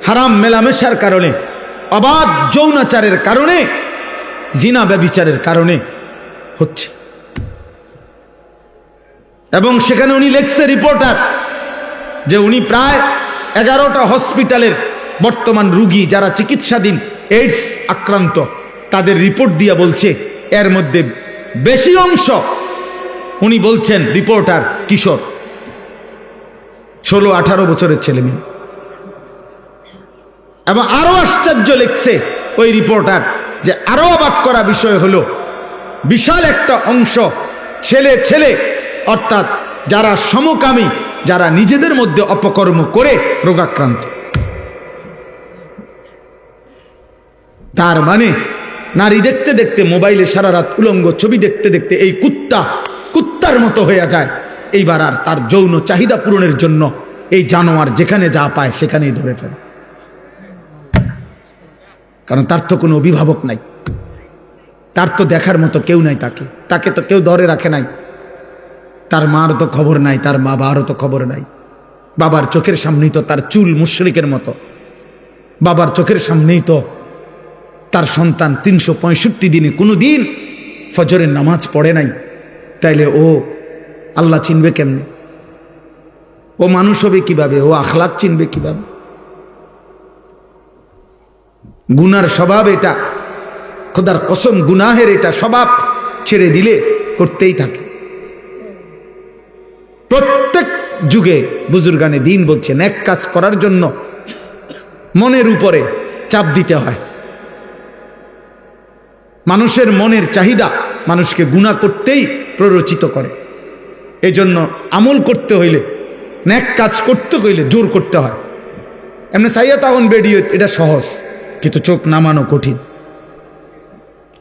হারাম মেলামেশার কারণে, অবাধ যৌনাচারের কারণে, জিনা ব্যভিচারের কারণে হচ্ছে। এবং সেখানে উনি লেখছে, রিপোর্টার, যে উনি প্রায় 11টা হসপিটালের বর্তমান রোগী যারা চিকিৎসাধীন এইডস আক্রান্ত, তাদের রিপোর্ট দিয়া বলছে এর মধ্যে বেশি অংশ, উনি বলছেন রিপোর্টার, কিশোর, 16-18 বছরের ছেলে মেয়ে। এবং আরো আশ্চর্য লিখছে ওই রিপোর্টার, যে আরো অবাক করা বিষয় হলো বিশাল একটা অংশ ছেলে, অর্থাৎ যারা সমকামী, যারা নিজেদের মধ্যে অপকর্ম করে রোগাক্রান্ত। তার মানে নারী দেখতে দেখতে, মোবাইলে সারা রাত উলঙ্গ ছবি দেখতে দেখতে এই কুত্তার মতো হয়ে যায়। এইবার আর তার যৌন চাহিদা পূরণের জন্য এই জানোয়ার যেখানে যা পায় সেখানেই ধরে ফেলে, কারণ তার তো কোনো অভিভাবক নাই, তার তো দেখার মতো কেউ নাই, তাকে তো কেউ ধরে রাখে নাই, তার মার তো খবর নাই, তার বাবারও তো খবর নাই। বাবার চোখের সামনেই তো তার চুল মুশরিকের মতো, বাবার চোখের সামনেই তো তার সন্তান 365 দিনে কোনো দিন ফজরের নামাজ পড়ে নাই। তাইলে ও আল্লাহ চিনবে কেমনে? ও মানুষ হবে কিভাবে? ও আখলাক চিনবে কিভাবে? গুনার স্বভাব এটা, খোদার কসম, গুনাহের এটা স্বভাব ছেড়ে দিলে করতেই থাকে। প্রত্যেক যুগে বুজুর্গানে দিন বলছে, নেক কাজ করার জন্য মনের উপরে চাপ দিতে হয়। মানুষের মনের চাহিদা মানুষকে গুনাহ করতেই প্ররোচিত করে। এজন্য আমল করতে হইলে, নেক কাজ করতে হইলে জোর করতে হয়। এমনি সাইয়া তখন বেরিয়ে, এটা সহজ, কিন্তু চোখ নামানো কঠিন।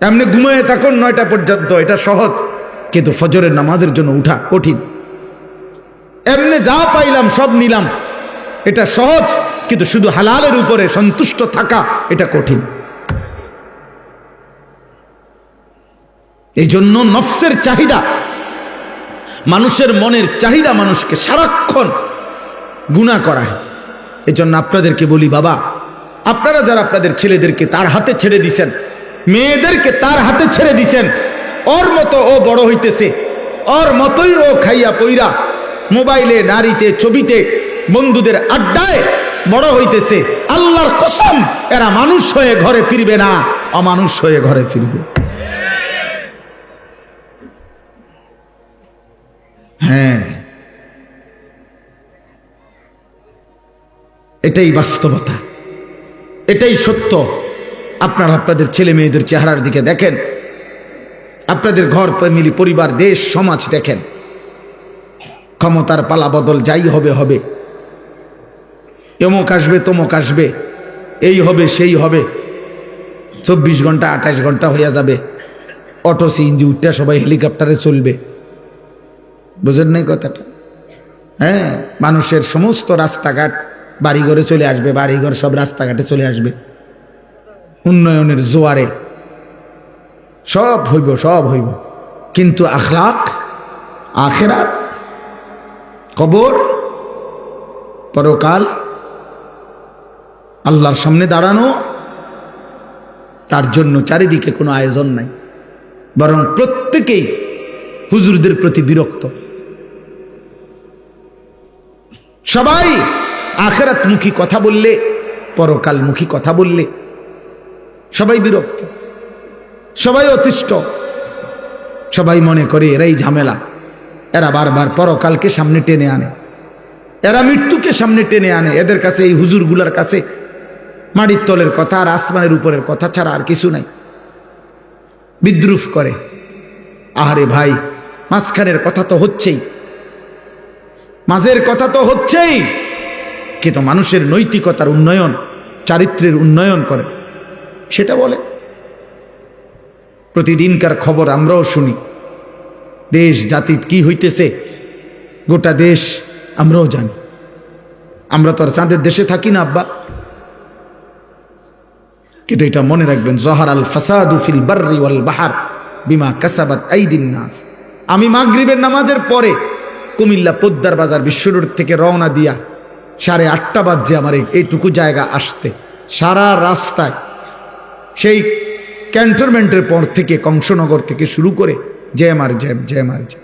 এমনি ঘুমায় তখন 9টা পর্যন্ত, এটা সহজ, কিন্তু ফজরের নামাজের জন্য উঠা কঠিন। এমনি যা পাইলাম সব নিলাম, এটা সহজ, কিন্তু শুধু হালালের উপরে সন্তুষ্ট থাকা এটা কঠিন। এই জন্য নফসের চাহিদা, মানুষের মনের চাহিদা মানুষকে সারাক্ষণ গুনাহ করায়। এই জন্য আপনাদেরকে বলি, বাবা, আপনারা যারা আপনাদের ছেলেদেরকে তার হাতে ছেড়ে দিছেন, মেয়েদেরকে তার হাতে ছেড়ে দিছেন, ওর মতো ও বড় হইতেছে, ওর মতোই ও খাইয়া পইরা মোবাইলে, নারীতে, ছবিতে, বন্ধুদের আড্ডায় বড় হইতেছে। আল্লাহর কসম, এরা মানুষ হয়ে ঘরে ফিরবে না, অমানুষ হয়ে ঘরে ফিরবে। হ্যাঁ, এটাই বাস্তবতা, এটাই সত্য। আপনারা আপনাদের ছেলে মেয়েদের চেহারার দিকে দেখেন, আপনাদের ঘর ফ্যামিলি পরিবার দেশ সমাজ দেখেন। ক্ষমতার পালা বদল যাই হবে হবে, এমক আসবে তমক আসবে, এই হবে সেই হবে, 24 ঘন্টা 28 ঘন্টা হইয়া যাবে, অটো সিএনজি উঠটা সবাই হেলিকপ্টারে চলবে। বুঝেন নাই কথাটা? হ্যাঁ, মানুষের সমস্ত রাস্তাঘাট বাড়িঘরে চলে আসবে, বাড়িঘর সব রাস্তাঘাটে চলে আসবে, উন্নয়নের জোয়ারে সব হইব, সব হইব। কিন্তু আখলাক, আখেরাত, কবর, পরকাল, আল্লাহর সামনে দাঁড়ানো, তার জন্য চারিদিকে কোনো আয়োজন নাই। বরং প্রত্যেকেই হুজুরদের প্রতি বিরক্ত। সবাই আখিরাতমুখী কথা বললে, পরকালমুখী কথা বললে সবাই বিরক্ত, সবাই অতিষ্ঠ, সবাই মনে করে এরাই ঝামেলা। এরা বারবার পরকালকে সামনে টেনে আনে, এরা মৃত্যুকে সামনে টেনে আনে। এদের কাছে, এই হুজুরগুলার কাছে মাটির তলের কথা আর আসমানের উপরের কথা ছাড়া আর কিছু নাই। বিদ্রুপ করে। আহারে ভাই, মাঝখানের কথা তো হচ্ছেই, মাঝের কথা তো হচ্ছেই, কিন্তু মানুষের নৈতিকতার উন্নয়ন, চারিত্রের উন্নয়ন করে সেটা বলে। প্রতিদিনকার খবর আমরাও শুনি, দেশ জাতি কি হইতেছে গোটা দেশ আমরাও জানি। আমরা তো আর চাঁদের দেশে থাকি না আব্বা। কিন্তু এটা মনে রাখবেন, জহারাল ফাসাদু ফিল বাররি ওয়াল বাহর বিমা কাসাবাত আইদিন নাস। আমি মাগরিবের নামাজের পরে কুমিল্লা পোদ্দার বাজার বিশ্ব রোড থেকে রওনা দিয়া 8:30 বাজে আমার এইটুকু জায়গা আসতে, সারা রাস্তায় সেই ক্যান্টনমেন্টের পর থেকে কংসনগর থেকে শুরু করে জ্যাম আর জ্যাম, জ্যাম আর জ্যাম।